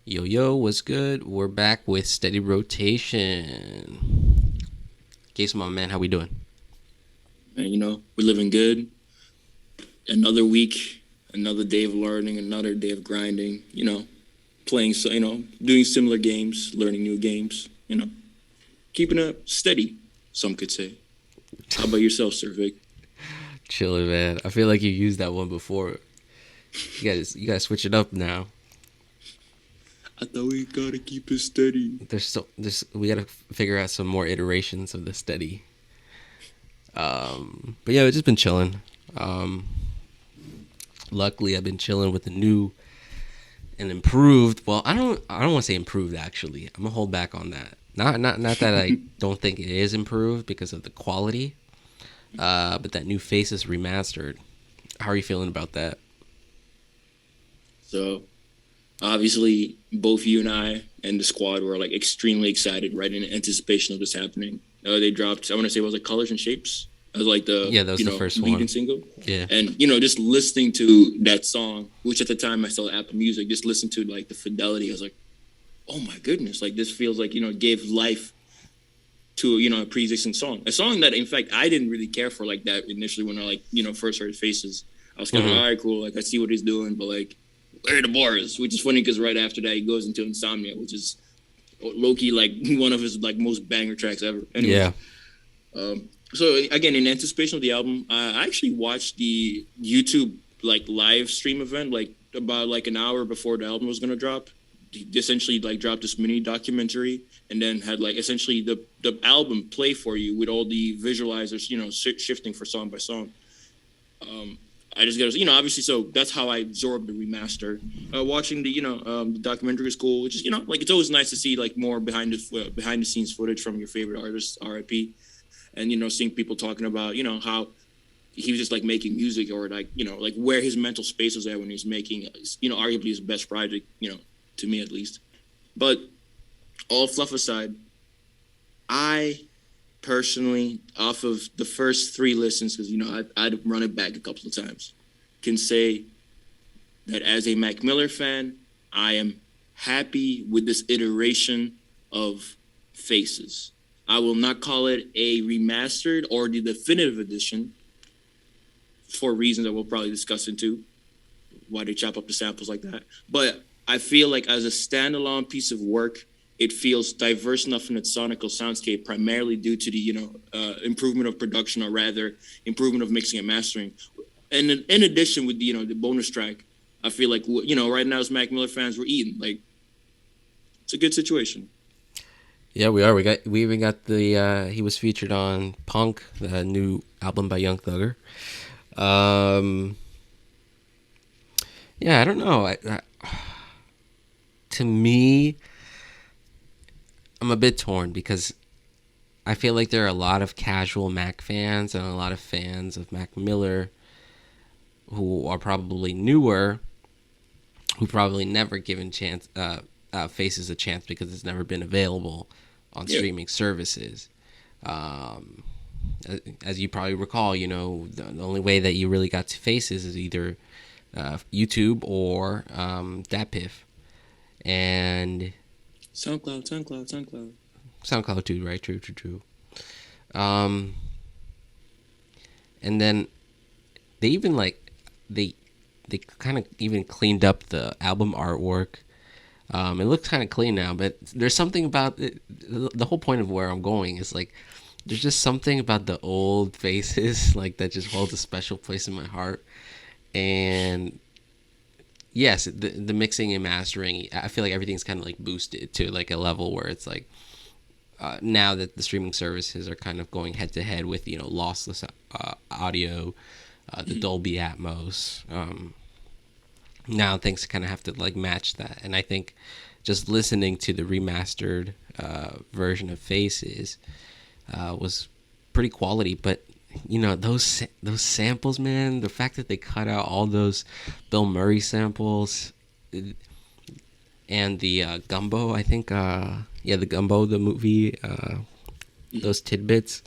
Yo, yo, what's good? We're back with steady rotation. Case, my man, how we doing? And we're living good. Another week, another day of learning, another day of grinding. Playing so doing similar games, learning new games. Keeping up steady. Some could say. How about yourself, Sir Vic? Chilling, man. I feel like you used that one before. You gotta switch it up now. I thought we gotta keep it steady. We gotta figure out some more iterations of the steady. But yeah, I've just been chilling. Um, Luckily, I've been chilling with the new and improved. Well, I don't want to say improved. Actually, I'm gonna hold back on that. Not that I don't think it is improved because of the quality. But that new Faces remastered. How are you feeling about that? So obviously, both you and I and the squad were like extremely excited, right, in anticipation of this happening. They dropped. I want to say it was like Colors and Shapes. It was like the Yeah, that was the first lead one. and single. Yeah. And just listening to that song, which at the time I still had Apple Music, just listen to like the fidelity. I was like, oh my goodness, like this feels like gave life to a pre-existing song that in fact I didn't really care for like that initially when I like first heard Faces. I was kind of all right, cool, like I see what he's doing, but like where are the bars? Which is funny because right after that he goes into Insomnia, which is low-key like one of his like most banger tracks ever. Anyways, Yeah. so again, in anticipation of the album, I actually watched the YouTube like live stream event like about like an hour before the album was gonna drop. He essentially like dropped this mini documentary and then had like essentially the album play for you with all the visualizers, shifting for song by song. I just got to, obviously, so that's how I absorbed the remaster. Watching the documentary is cool. Which is, like it's always nice to see like more behind the scenes footage from your favorite artists, R.I.P. And seeing people talking about how he was just like making music or like like where his mental space was at when he was making arguably his best project, to me at least. But all fluff aside, I personally, off of the first three listens, because I'd run it back a couple of times, can say that as a Mac Miller fan, I am happy with this iteration of Faces. I will not call it a remastered or the definitive edition for reasons that we'll probably discuss into why they chop up the samples like that. But I feel like as a standalone piece of work, it feels diverse enough in its sonical soundscape, primarily due to the improvement of production, or rather improvement of mixing and mastering. And in addition, with the bonus track, I feel like right now as Mac Miller fans, we're eating like it's a good situation. Yeah, we are. We even got the he was featured on Punk, the new album by Young Thugger. Um yeah, I don't know. To me, I'm a bit torn because I feel like there are a lot of casual Mac fans and a lot of fans of Mac Miller who are probably newer, who probably never given Faces a chance because it's never been available on Yeah. streaming services. Um, as you probably recall, the only way that you really got to Faces is either YouTube or DatPiff, and SoundCloud. SoundCloud too, right? True. Um, and then they even like they kind of even cleaned up the album artwork. It looks kind of clean now, but there's something about it. The whole point of where I'm going is like there's just something about the old Faces like that just holds a special place in my heart. And yes, the mixing and mastering, I feel like everything's kind of like boosted to like a level where it's like now that the streaming services are kind of going head to head with lossless audio, the Dolby Atmos. Now things kind of have to like match that, and I think just listening to the remastered version of Faces was pretty quality. But those samples, man, the fact that they cut out all those Bill Murray samples and the Gumbo, I think, the Gumbo, the movie, those tidbits,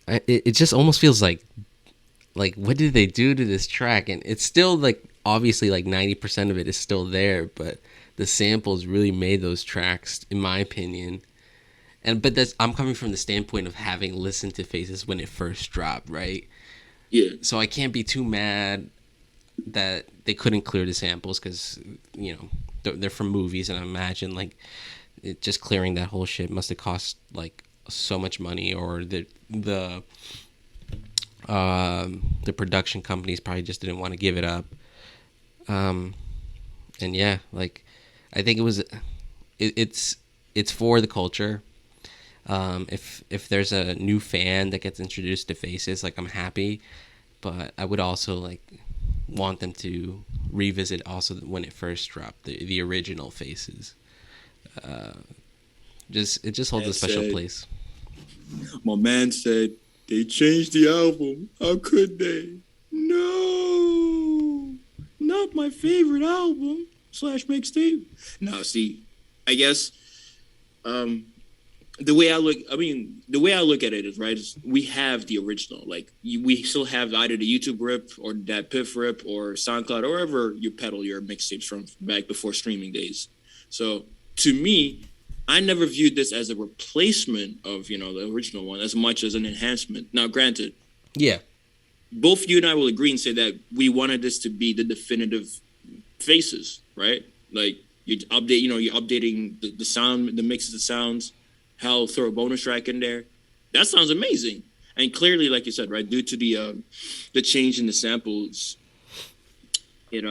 it just almost feels like what did they do to this track? And it's still like obviously like 90% of it is still there, but the samples really made those tracks, in my opinion. And but that's I'm coming from the standpoint of having listened to Faces when it first dropped, right? Yeah. So I can't be too mad that they couldn't clear the samples because they're from movies, and I imagine like just clearing that whole shit must have cost like so much money, or the production companies probably just didn't want to give it up. And yeah, like I think it's for the culture. If there's a new fan that gets introduced to Faces, like I'm happy, but I would also like want them to revisit also when it first dropped the original Faces. It just holds a special place. My man said they changed the album. How could they? No, not my favorite album slash mixtape. No, see, I guess the way I look at it is right. Is we have the original. Like we still have either the YouTube rip or DatPiff rip or SoundCloud or wherever you peddle your mixtapes from back before streaming days. So to me, I never viewed this as a replacement of the original one as much as an enhancement. Now, granted, yeah, both you and I will agree and say that we wanted this to be the definitive Faces, right? Like you're updating the sound, the mixes of sounds. Hell, throw a bonus track in there. That sounds amazing. And clearly, like you said, right, due to the change in the samples, it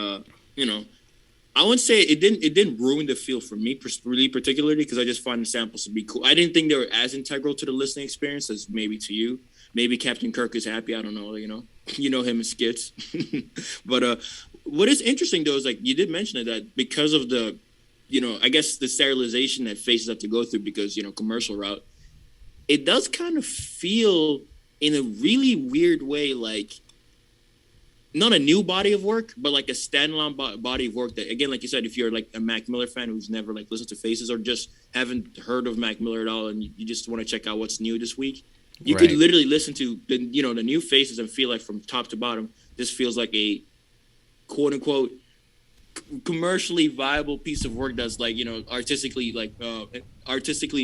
I wouldn't say it didn't ruin the feel for me really particularly because I just find the samples to be cool. I didn't think they were as integral to the listening experience as maybe to you. Maybe Captain Kirk is happy. I don't know. You know him in skits. But what is interesting though is like you did mention it that because of the I guess the sterilization that Faces have to go through because commercial route, it does kind of feel in a really weird way like not a new body of work, but like a standalone body of work that, again, like you said, if you're like a Mac Miller fan who's never like listened to Faces or just haven't heard of Mac Miller at all and you just want to check out what's new this week, you could literally listen to the new Faces and feel like from top to bottom, this feels like a quote unquote commercially viable piece of work that's like artistically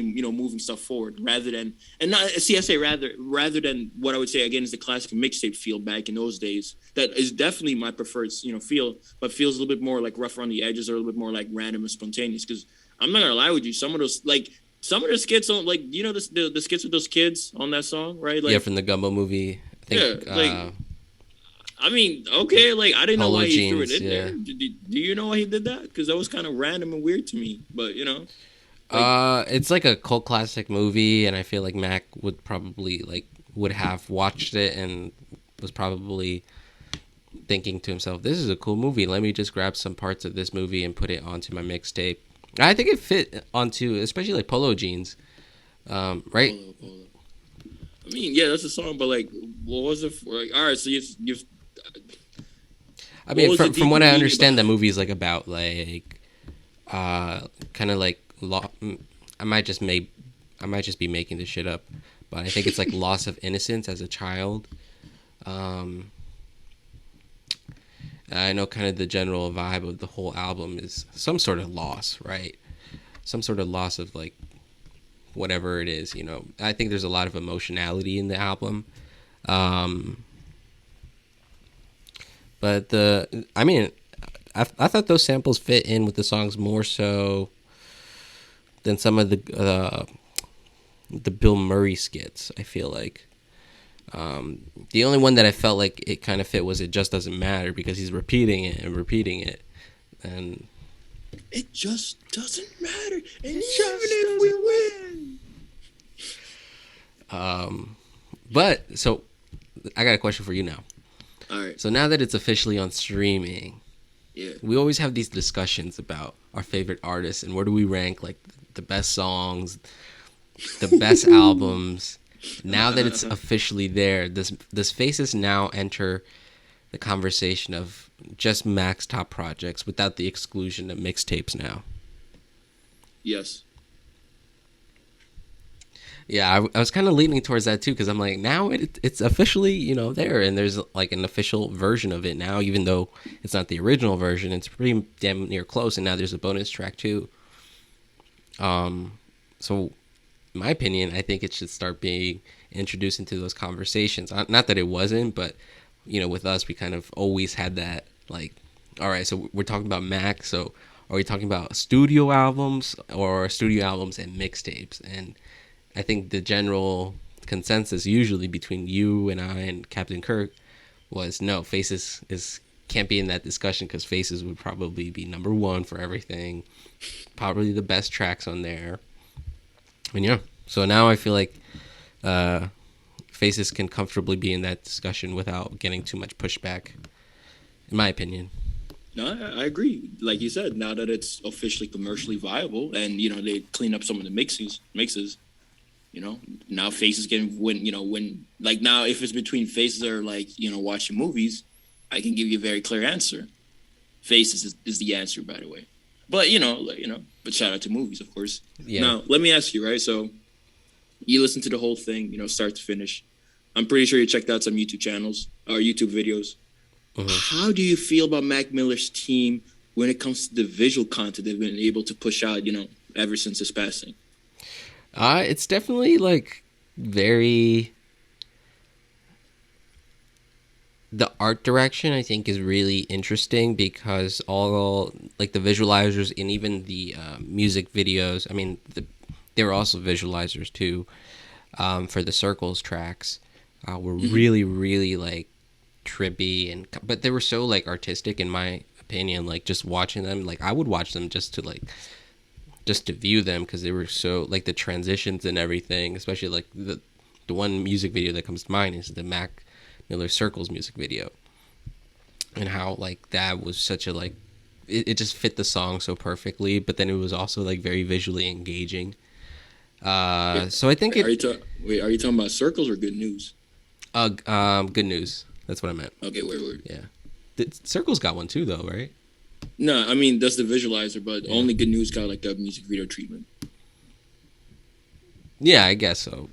moving stuff forward rather than rather than what I would say again is the classic mixtape feel back in those days. That is definitely my preferred feel, but feels a little bit more like rough around the edges or a little bit more like random and spontaneous. Because I'm not gonna lie with you, some of the skits on like the skits with those kids on that song, right? Like, yeah, from the Gumbo movie. I think, I mean, okay, like I didn't know why he threw it in yeah. there. Do you know why he did that? Because that was kind of random and weird to me. But it's like a cult classic movie, and I feel like Mac would probably would have watched it and was probably thinking to himself, "This is a cool movie. Let me just grab some parts of this movie and put it onto my mixtape." I think it fit onto, especially like Polo Jeans, right? Polo. I mean, yeah, that's a song, but like, what was it for? Like, all right, so you've I mean, from what I understand, the movie is like about like, kind of like I might just be making this shit up, but I think it's like loss of innocence as a child. I know kind of the general vibe of the whole album is some sort of loss, right? Some sort of loss of like whatever it is, I think there's a lot of emotionality in the album. But I thought those samples fit in with the songs more so than some of the Bill Murray skits. I feel like the only one that I felt like it kind of fit was "It Just Doesn't Matter" because he's repeating it and repeating it, and it just doesn't matter, and even if we win. But so I got a question for you now. All right. So now that it's officially on streaming, yeah, we always have these discussions about our favorite artists and where do we rank like the best songs, the best albums. Now that it's officially there, does Faces now enter the conversation of just Mac's top projects without the exclusion of mixtapes now? Yes. Yeah, I was kind of leaning towards that too because I'm like, now it's officially there, and there's like an official version of it now, even though it's not the original version. It's pretty damn near close, and now there's a bonus track too. So, in my opinion, I think it should start being introduced into those conversations. Not that it wasn't, but with us, we kind of always had that like, all right, so we're talking about Mac, so are we talking about studio albums or studio albums and mixtapes? And I think the general consensus usually between you and I and Captain Kirk was no, Faces is can't be in that discussion because Faces would probably be number one for everything, probably the best tracks on there. And yeah, so now I feel like uh, Faces can comfortably be in that discussion without getting too much pushback, in my opinion. No, I agree. Like you said, now that it's officially commercially viable, and they clean up some of the mixes. Now Faces can when like now if it's between Faces or like watching movies, I can give you a very clear answer. Faces is the answer, by the way. But but shout out to movies, of course. Yeah. Now let me ask you, right? So you listen to the whole thing, start to finish. I'm pretty sure you checked out some YouTube channels or YouTube videos. How do you feel about Mac Miller's team when it comes to the visual content they've been able to push out, ever since his passing? It's definitely like very. The art direction I think is really interesting because all like the visualizers and even the music videos. I mean, they were also visualizers too for the Circles tracks. Were really really like trippy but they were so like artistic in my opinion. Like just watching them, like I would watch them just to view them because they were so like the transitions and everything. Especially like the one music video that comes to mind is the Mac Miller Circles music video, and how like that was such a like it just fit the song so perfectly. But then it was also like very visually engaging. So I think Are you talking about Circles or Good News? Good News. That's what I meant. Okay, wait. Yeah. Circles got one too, though, right? No, I mean that's the visualizer, but only Good News got like a music video treatment. Yeah, I guess so.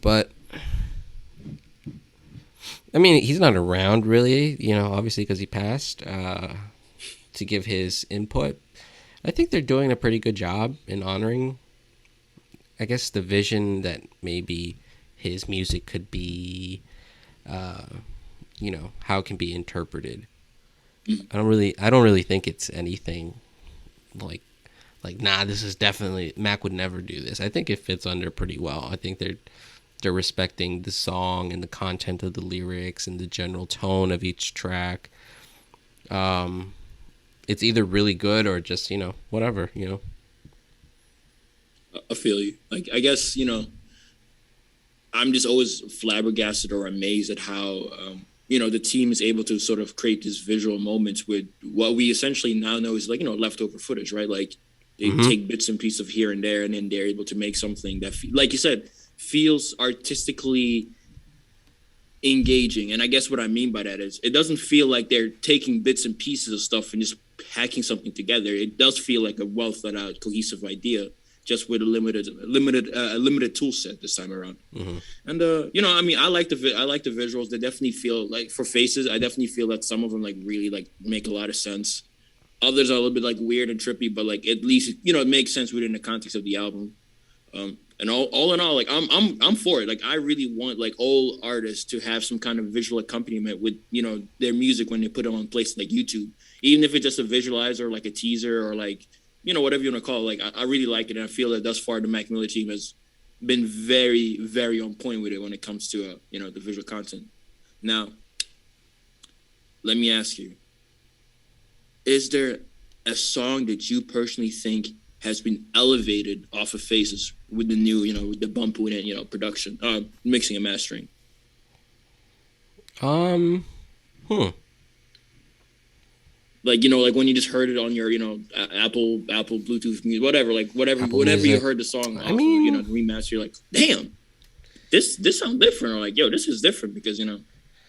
But I mean, he's not around really, obviously because he passed to give his input. I think they're doing a pretty good job in honoring, I guess, the vision that maybe his music could be, how it can be interpreted. I don't really think it's anything like nah, this is definitely Mac would never do this. I think it fits under pretty well. I think they're respecting the song and the content of the lyrics and the general tone of each track. It's either really good or just whatever. I feel you. Like I guess I'm just always flabbergasted or amazed at how the team is able to sort of create these visual moments with what we essentially now know is like leftover footage, right? Like they take bits and pieces of here and there, and then they're able to make something that, like you said, feels artistically engaging. And I guess what I mean by that is it doesn't feel like they're taking bits and pieces of stuff and just hacking something together. It does feel like a well thought out, cohesive idea, just with a limited tool set this time around. And I mean, I like the visuals. They definitely feel like for Faces. I definitely feel that some of them like really like make a lot of sense. Others are a little bit like weird and trippy, but like at least it makes sense within the context of the album. And all in all, like I'm for it. Like I really want like all artists to have some kind of visual accompaniment with their music when they put it on places like YouTube, even if it's just a visualizer, like a teaser, or like whatever you want to call it. Like I really like it, and I feel that thus far the Mac Miller team has been very very on point with it when it comes to the visual content. Now, let me ask you: is there a song that you personally think has been elevated off of Faces with the new, with the bump and production, mixing and mastering? Like like when you just heard it on your Apple Bluetooth music, whatever, like whatever you heard the song off of, the remaster, you're like, damn, this sounds different, or like, yo, this is different because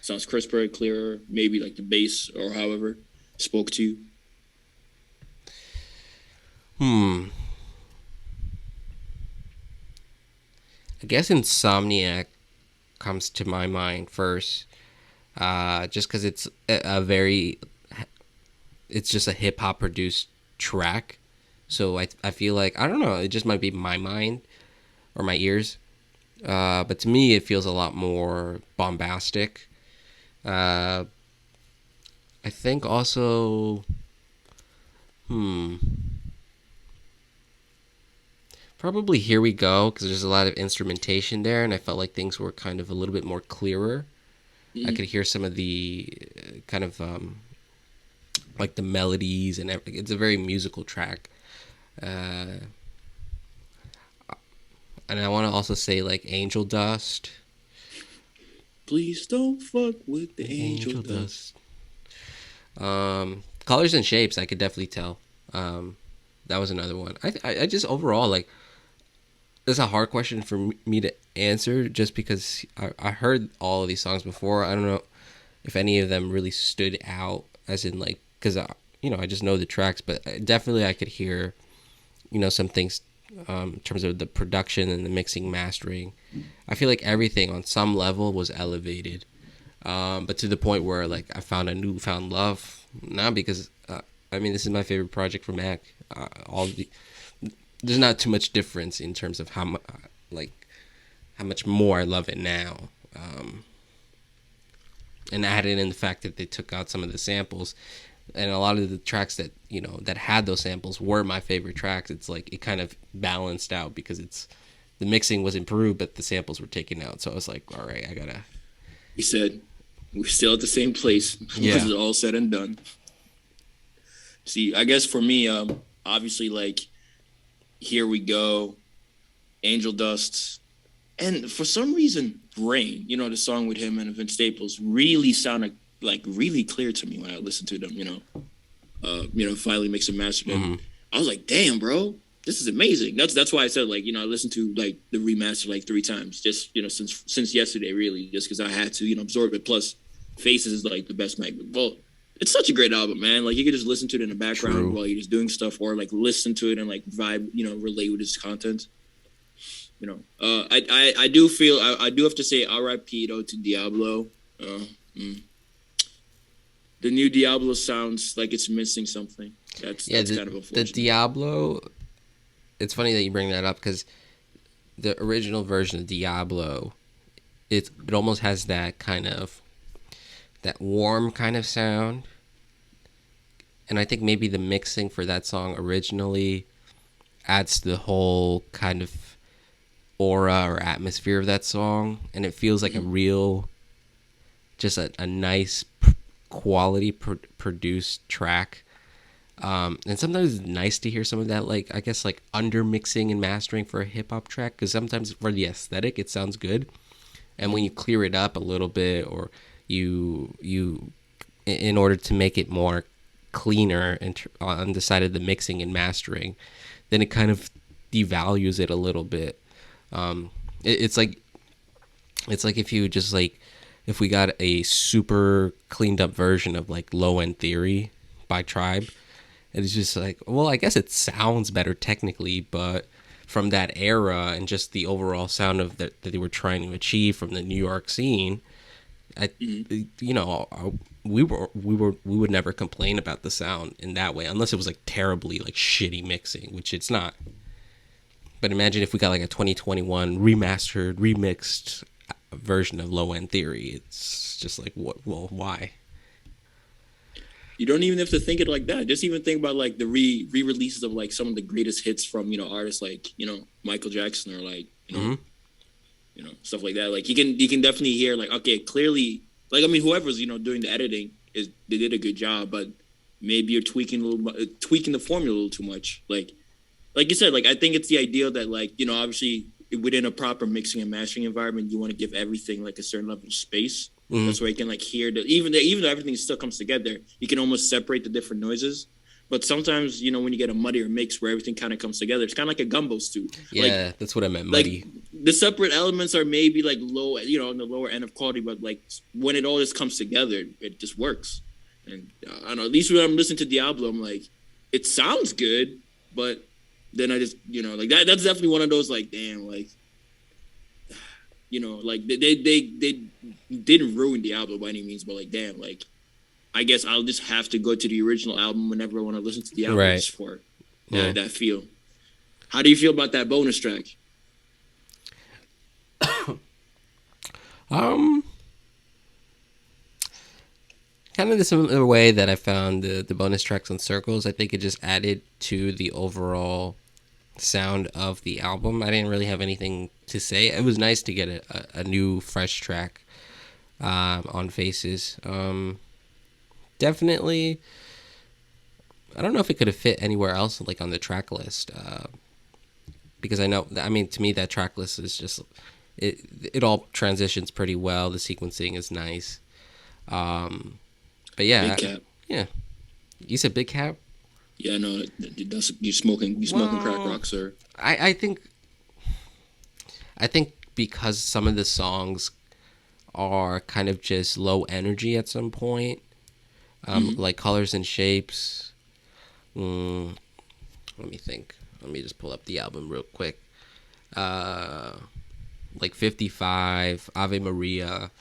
sounds crisper, clearer, maybe like the bass or however spoke to you. I guess Insomniac comes to my mind first, just because it's a very, it's just a hip hop produced track. So I feel like, I don't know, it just might be my mind or my ears. But to me, it feels a lot more bombastic. Uh, I think also, hmm, probably Here We Go, because there's a lot of instrumentation there, and I felt like things were kind of a little bit more clearer. I Mm-hmm. could hear some of the kind of like the melodies and everything. It's a very musical track. Uh, and I want to also say like Angel Dust. Please don't fuck with the angel Angel dust. Dust. Colors and Shapes, I could definitely tell. That was another one. I just overall like, it's a hard question for me to answer just because I heard all of these songs before. I don't know if any of them really stood out as in like, because I just know the tracks, but definitely I could hear some things in terms of the production and the mixing, mastering. I feel like everything on some level was elevated, but to the point where like I found a newfound love. Not because I mean, this is my favorite project from Mac. All the There's not too much difference in terms of like how much more I love it now. And added in the fact that they took out some of the samples, and a lot of the tracks that that had those samples were my favorite tracks. It's like it kind of balanced out because the mixing was improved, but the samples were taken out. So I was like, all right, I gotta. He said, "We're still at the same place Yeah. once it's all said and done." See, I guess for me, obviously, like Here We Go, Angel Dust, and for some reason, Rain. The song with him and Vince Staples really sounded like really clear to me when I listened to them. Finally mixed and mastered them. Mm-hmm. I was like, damn, bro, this is amazing. That's why I said like, I listened to like the remaster like 3 times, just since yesterday, really, just because I had to absorb it. Plus, Faces is like the best magnet. Well, it's such a great album, man. Like you could just listen to it in the background True. while you're just doing stuff, or like listen to it and like vibe, relate with its content. I do feel I do have to say R.I.P. though to Diablo. The new Diablo sounds like it's missing something. That's kind of The unfortunate. Diablo. It's funny that you bring that up because the original version of Diablo, it almost has that kind of that warm kind of sound, and I think maybe the mixing for that song originally adds to the whole kind of aura or atmosphere of that song, and it feels like a real, just a nice quality produced track. And sometimes it's nice to hear some of that, like I guess like under mixing and mastering for a hip hop track, because sometimes for the aesthetic it sounds good, and when you clear it up a little bit, or you in order to make it more cleaner and on the side of the mixing and mastering, then it kind of devalues it a little bit. It's like if you just like if we got a super cleaned up version of like Low End Theory by Tribe, it's just like, well, I guess it sounds better technically, but from that era and just the overall sound of that they were trying to achieve from the New York scene, we would never complain about the sound in that way unless it was like terribly like shitty mixing, which it's not. But imagine if we got like a 2021 remastered, remixed version of Low End Theory. It's just like, what? Well, why? You don't even have to think it like that. Just even think about like the re-releases of like some of the greatest hits from artists like Michael Jackson, or like stuff like that. Like you can definitely hear like, okay, clearly, like I mean whoever's doing the editing they did a good job, but maybe you're tweaking the formula a little too much. Like you said, like I think it's the idea that like obviously within a proper mixing and mastering environment, you want to give everything like a certain level of space. Mm-hmm. That's where you can like hear even though everything still comes together, you can almost separate the different noises. But sometimes when you get a muddier mix where everything kind of comes together, it's kind of like a gumbo stew. Yeah, like, that's what I memeant, muddy. Like the separate elements are maybe like low, on the lower end of quality, but like when it all just comes together, it just works. And I don't know, at least when I'm listening to Diablo, I'm like, it sounds good, but then I just like that's definitely one of those like, damn, like like they didn't ruin the album by any means, but like damn, like I guess I'll just have to go to the original album whenever I want to listen to the album Right. just for that feel. How do you feel about that bonus track? Um, Kind of the similar way that I found the bonus tracks on Circles. I think it just added to the overall sound of the album. I didn't really have anything to say. It was nice to get a new, fresh track on Faces. Definitely, I don't know if it could have fit anywhere else, like on the track list, because I know. I mean, to me, that track list is just it all transitions pretty well. The sequencing is nice. But yeah, Big Cap. yeah. You said Big Cap. Yeah, no, you smoking crack rock, sir. I think because some of the songs are kind of just low energy at some point, like Colors and Shapes. Let me think. Let me just pull up the album real quick. Like 55, Ave Maria.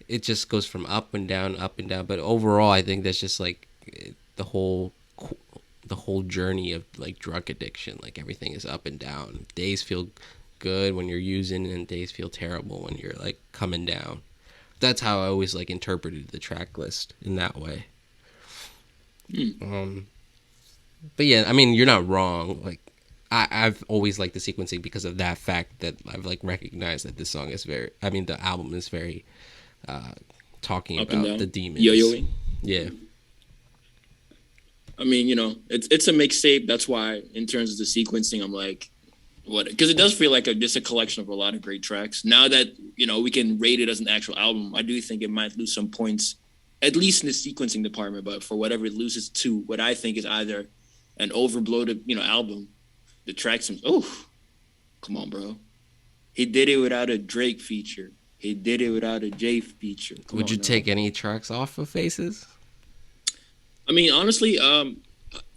It just goes from up and down, up and down. But overall, I think that's just like the whole journey of like drug addiction. Like everything is up and down. Days feel good when you're using, and days feel terrible when you're like coming down. That's how I always like interpreted the track list in that way. But yeah, I mean, you're not wrong. Like I've always liked the sequencing because of that fact that I've like recognized that this song is very. I mean, the album is very talking Up about the demons. Yo-yoing. Yeah. I mean, it's a mixtape. That's why, in terms of the sequencing, I'm like, what? Because it does feel like just a collection of a lot of great tracks. Now that we can rate it as an actual album, I do think it might lose some points, at least in the sequencing department. But for whatever it loses to, what I think is either an overbloated, album, the tracks. Oh, come on, bro. He did it without a Drake feature. He did it without a Jay feature. Would you take any tracks off of Faces? I mean, honestly,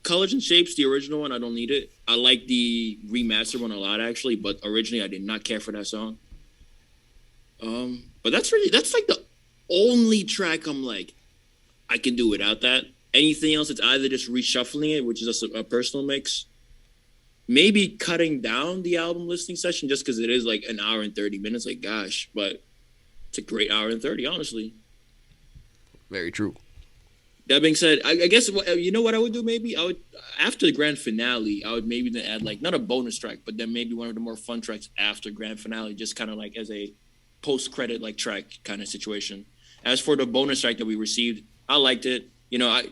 Colors and Shapes, the original one, I don't need it. I like the remastered one a lot, actually, but originally I did not care for that song. But that's like the only track I'm like, I can do without that. Anything else, it's either just reshuffling it, which is just a personal mix. Maybe cutting down the album listening session just because it is like an hour and 30 minutes. Like, gosh, but it's a great hour and 30, honestly. Very true. That being said, I guess you know what I would do. Maybe I would, after the grand finale, I would maybe then add like not a bonus track, but then maybe one of the more fun tracks after grand finale, just kind of like as a post credit like track kind of situation. As for the bonus track that we received, I liked it. I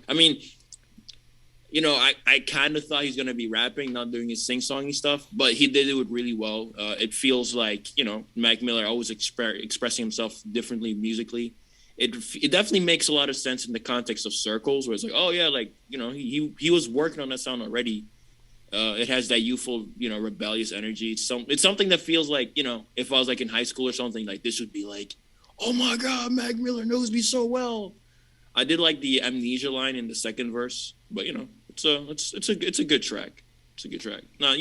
kind of thought he's gonna be rapping, not doing his sing-songy stuff, but he did it really well. It feels like Mac Miller always expressing himself differently musically. It definitely makes a lot of sense in the context of Circles, where it's like, oh yeah, like he was working on that sound already. It has that youthful, rebellious energy. It's something that feels like if I was like in high school or something, like this would be like, oh my god, Mac Miller knows me so well. I did like the amnesia line in the second verse, but it's a good track. It's a good track. No,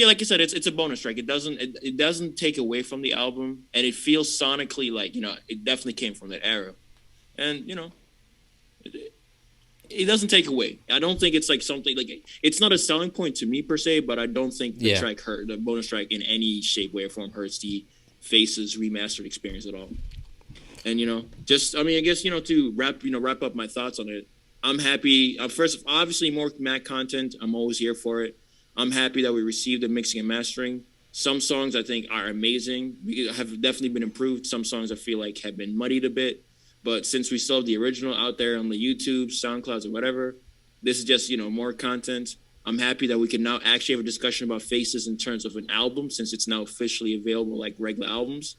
like I said, it's a bonus track. It doesn't take away from the album, and it feels sonically like it definitely came from that era, and it doesn't take away. I don't think it's like something like it's not a selling point to me per se, but I don't think the bonus track in any shape, way, or form hurts the Faces remastered experience at all. And I guess to wrap up my thoughts on it, I'm happy. First, obviously, more Mac content. I'm always here for it. I'm happy that we received the mixing and mastering. Some songs I think are amazing. Have definitely been improved. Some songs I feel like have been muddied a bit. But since we still have the original out there on the YouTube, SoundClouds, or whatever, this is just more content. I'm happy that we can now actually have a discussion about Faces in terms of an album, since it's now officially available like regular albums.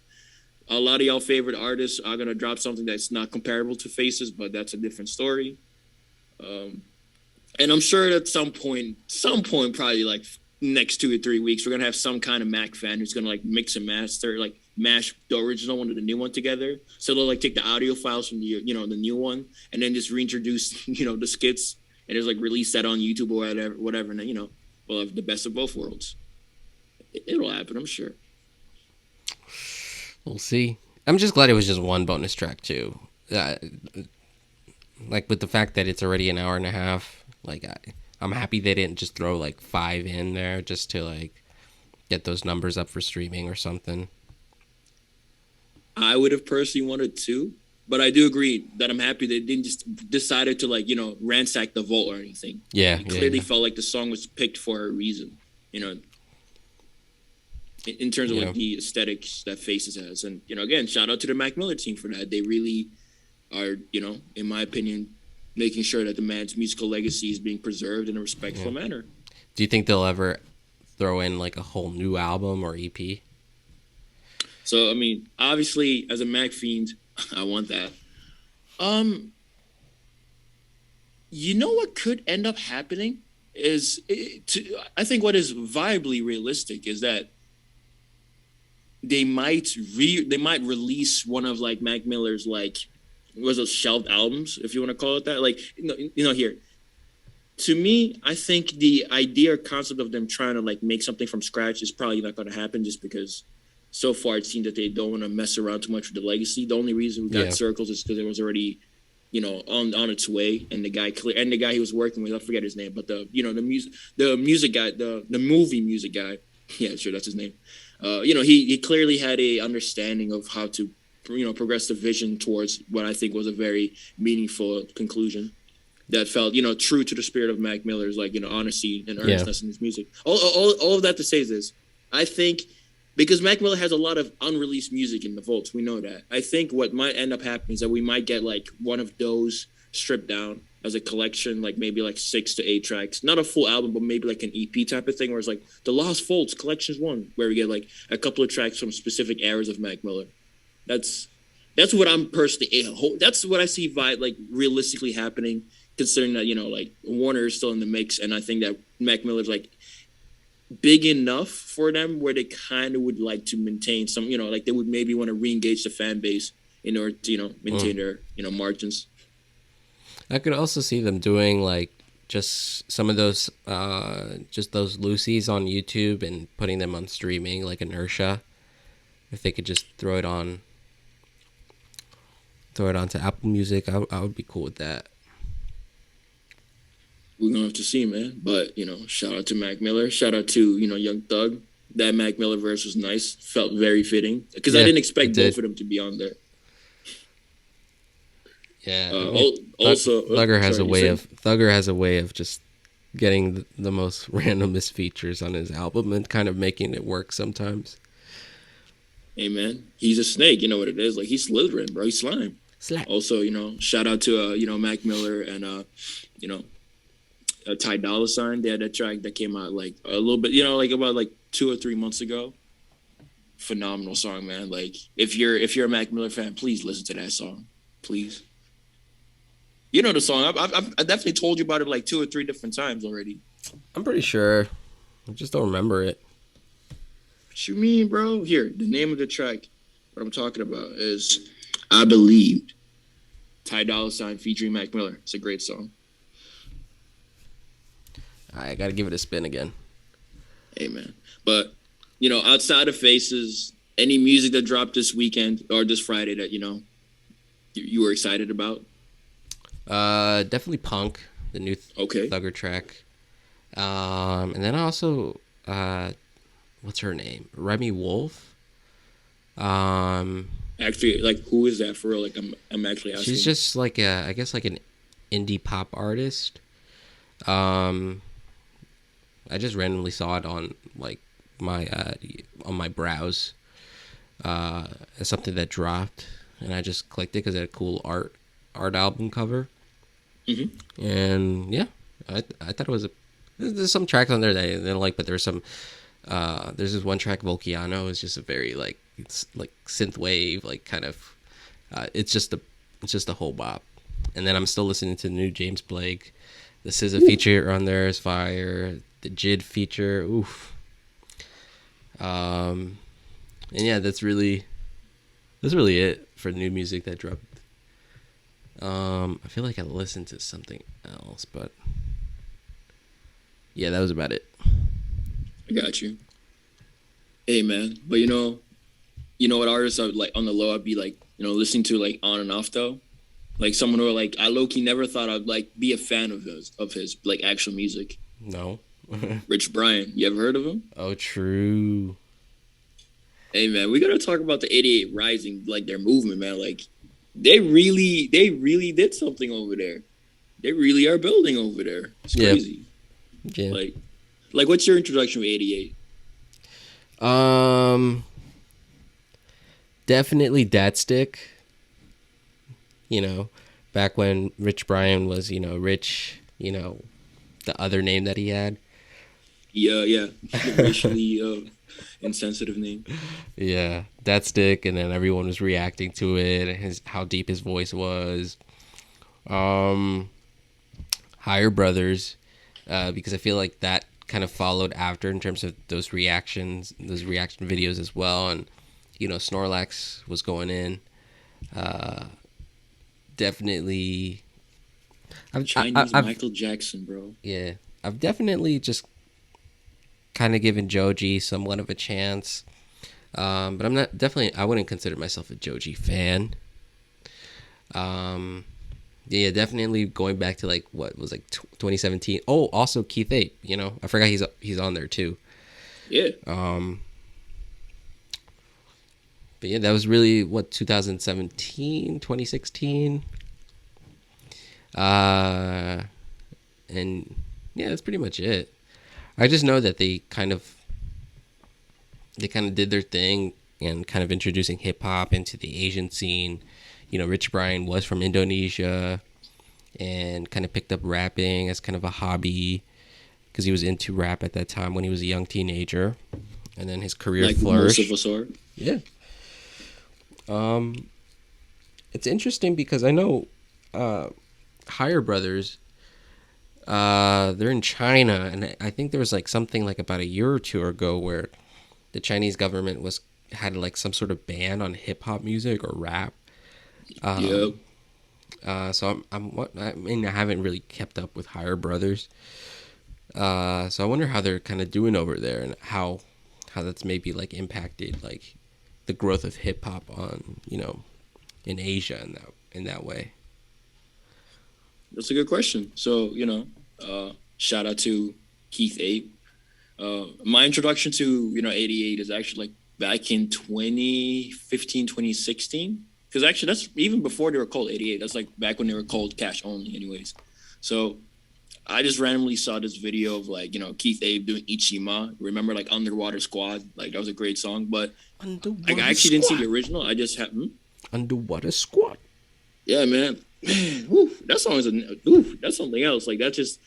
A lot of y'all favorite artists are gonna drop something that's not comparable to Faces, but that's a different story. And I'm sure at some point, probably like next 2 or 3 weeks, we're gonna have some kind of Mac fan who's gonna like mix and master, like mash the original one to the new one together. So they'll like take the audio files from the the new one and then just reintroduce the skits and just like release that on YouTube or whatever. And then we'll have the best of both worlds. It'll happen, I'm sure. We'll see. I'm just glad it was just one bonus track too. Uh, like with the fact that it's already an hour and a half. Like I'm happy they didn't just throw like 5 in there just to like get those numbers up for streaming or something. I would have personally wanted two, but I do agree that I'm happy they didn't just decided to like ransack the vault or anything. Yeah, It clearly felt like the song was picked for a reason. In terms of like the aesthetics that Faces has, and again, shout out to the Mac Miller team for that. They really are, in my opinion, making sure that the man's musical legacy is being preserved in a respectful manner. Do you think they'll ever throw in like a whole new album or EP? So I mean, obviously, as a Mac fiend, I want that. You know what could end up happening is, I think what is viably realistic is that they might release one of like Mac Miller's like was it shelved albums, if you want to call it that. Like here. To me, I think the idea or concept of them trying to like make something from scratch is probably not going to happen, just because so far it seems that they don't want to mess around too much with the legacy. The only reason we got Circles is because it was already, on its way, and the guy he was working with, I forget his name, but the music guy, the movie music guy, yeah, sure, that's his name. He clearly had a understanding of how to, progress the vision towards what I think was a very meaningful conclusion that felt, true to the spirit of Mac Miller's, like, honesty and earnestness in his music. All of that to say is this: I think, because Mac Miller has a lot of unreleased music in the vaults, we know that. I think what might end up happening is that we might get like one of those stripped down as a collection, like maybe like 6 to 8 tracks, not a full album, but maybe like an EP type of thing, where it's like the Lost Vaults Collections 1, where we get like a couple of tracks from specific eras of Mac Miller. That's what I'm personally. That's what I see like realistically happening, considering that like Warner is still in the mix, and I think that Mac Miller's like big enough for them where they kind of would like to maintain some, like they would maybe want to re-engage the fan base in order to maintain their margins. I could also see them doing like just some of those just those Lucy's on YouTube and putting them on streaming, like Inertia. If they could just throw it onto Apple Music, I would be cool with that. We're gonna have to see, man. But shout out to Mac Miller. Shout out to Young Thug. That Mac Miller verse was nice. Felt very fitting, because I didn't expect both of them to be on there. Yeah. Also, Thugger has a way of just getting the most randomest features on his album and kind of making it work sometimes. Hey man, he's a snake. You know what it is? Like, he's Slytherin, bro. He's slime. Also, shout out to Mac Miller and Ty Dolla $ign. They had a track that came out like a little bit, like about like 2 or 3 months ago. Phenomenal song, man. Like, if you're a Mac Miller fan, please listen to that song, please. You know the song. I've definitely told you about it like 2 or 3 different times already. I'm pretty sure. I just don't remember it. What you mean, bro? Here, the name of the track, what I'm talking about, is I Believed. Ty Dolla $ign featuring Mac Miller. It's a great song. I gotta give it a spin again. Hey, man. But, outside of Faces, any music that dropped this weekend or this Friday that, you were excited about? Definitely Punk, the new Thugger track. And then also, what's her name? Remy Wolf. Actually, like, who is that for real? Like, I'm actually asking. She's just like I guess like an indie pop artist. I just randomly saw it on like my on my browse as something that dropped, and I just clicked it because it had a cool art album cover. Mm-hmm. And yeah, I thought it was there's some tracks on there that I didn't like, but there's some there's this one track, Volcano, is just a very like, it's like synth wave, like kind of it's just a whole bop. And then I'm still listening to the new James Blake. The SZA feature on there is fire. The Jid feature, oof. And yeah, that's really it for new music that dropped. I feel like I listened to something else, but yeah, that was about it. I got you. Hey man, but you know what artists are like on the low. I'd be like, listening to like on and off though. Like someone who like I low key never thought I'd like be a fan of his like actual music. No. Rich Brian, you ever heard of him? Oh, true. Hey man, we gotta talk about the 88 Rising, like their movement, man. Like they really did something over there. They really are building over there. It's crazy. Yeah. Like what's your introduction with 88? Definitely Datstick. You know, back when Rich Brian was, Rich, the other name that he had. Yeah. Racially insensitive name. Yeah, Datstick, and then everyone was reacting to it, and how deep his voice was. Higher Brothers, because I feel like that kind of followed after in terms of those reaction videos as well, and Snorlax was going in. Definitely, Chinese Michael Jackson, bro. Yeah, I've definitely just kind of given Joji somewhat of a chance, but I'm not definitely. I wouldn't consider myself a Joji fan. Yeah, definitely going back to like what was like 2017. Oh, also Keith Ape. I forgot he's on there too. Yeah. But yeah, that was really what 2017, 2016. And yeah, that's pretty much it. I just know that they kind of did their thing and kind of introducing hip hop into the Asian scene. Rich Brian was from Indonesia and kind of picked up rapping as kind of a hobby because he was into rap at that time when he was a young teenager, and then his career flourished. Most of us are. Yeah. It's interesting because I know Higher Brothers, they're in China, and I think there was like something like about a year or two ago where the Chinese government had like some sort of ban on hip hop music or rap. So I haven't really kept up with Higher Brothers. So I wonder how they're kind of doing over there and how that's maybe like impacted like the growth of hip hop on in Asia in that way. That's a good question. So shout out to Keith Ape. My introduction to 88 is actually like back in 2015, 2016. Because actually, that's even before they were called 88. That's like back when they were called Cash Only, anyways. So I just randomly saw this video of like Keith Ape doing Ichima. Remember like Underwater Squad? Like that was a great song. But like, I actually didn't see the original. I just had Underwater Squad. Yeah, man. That song is that's something else. Like that just.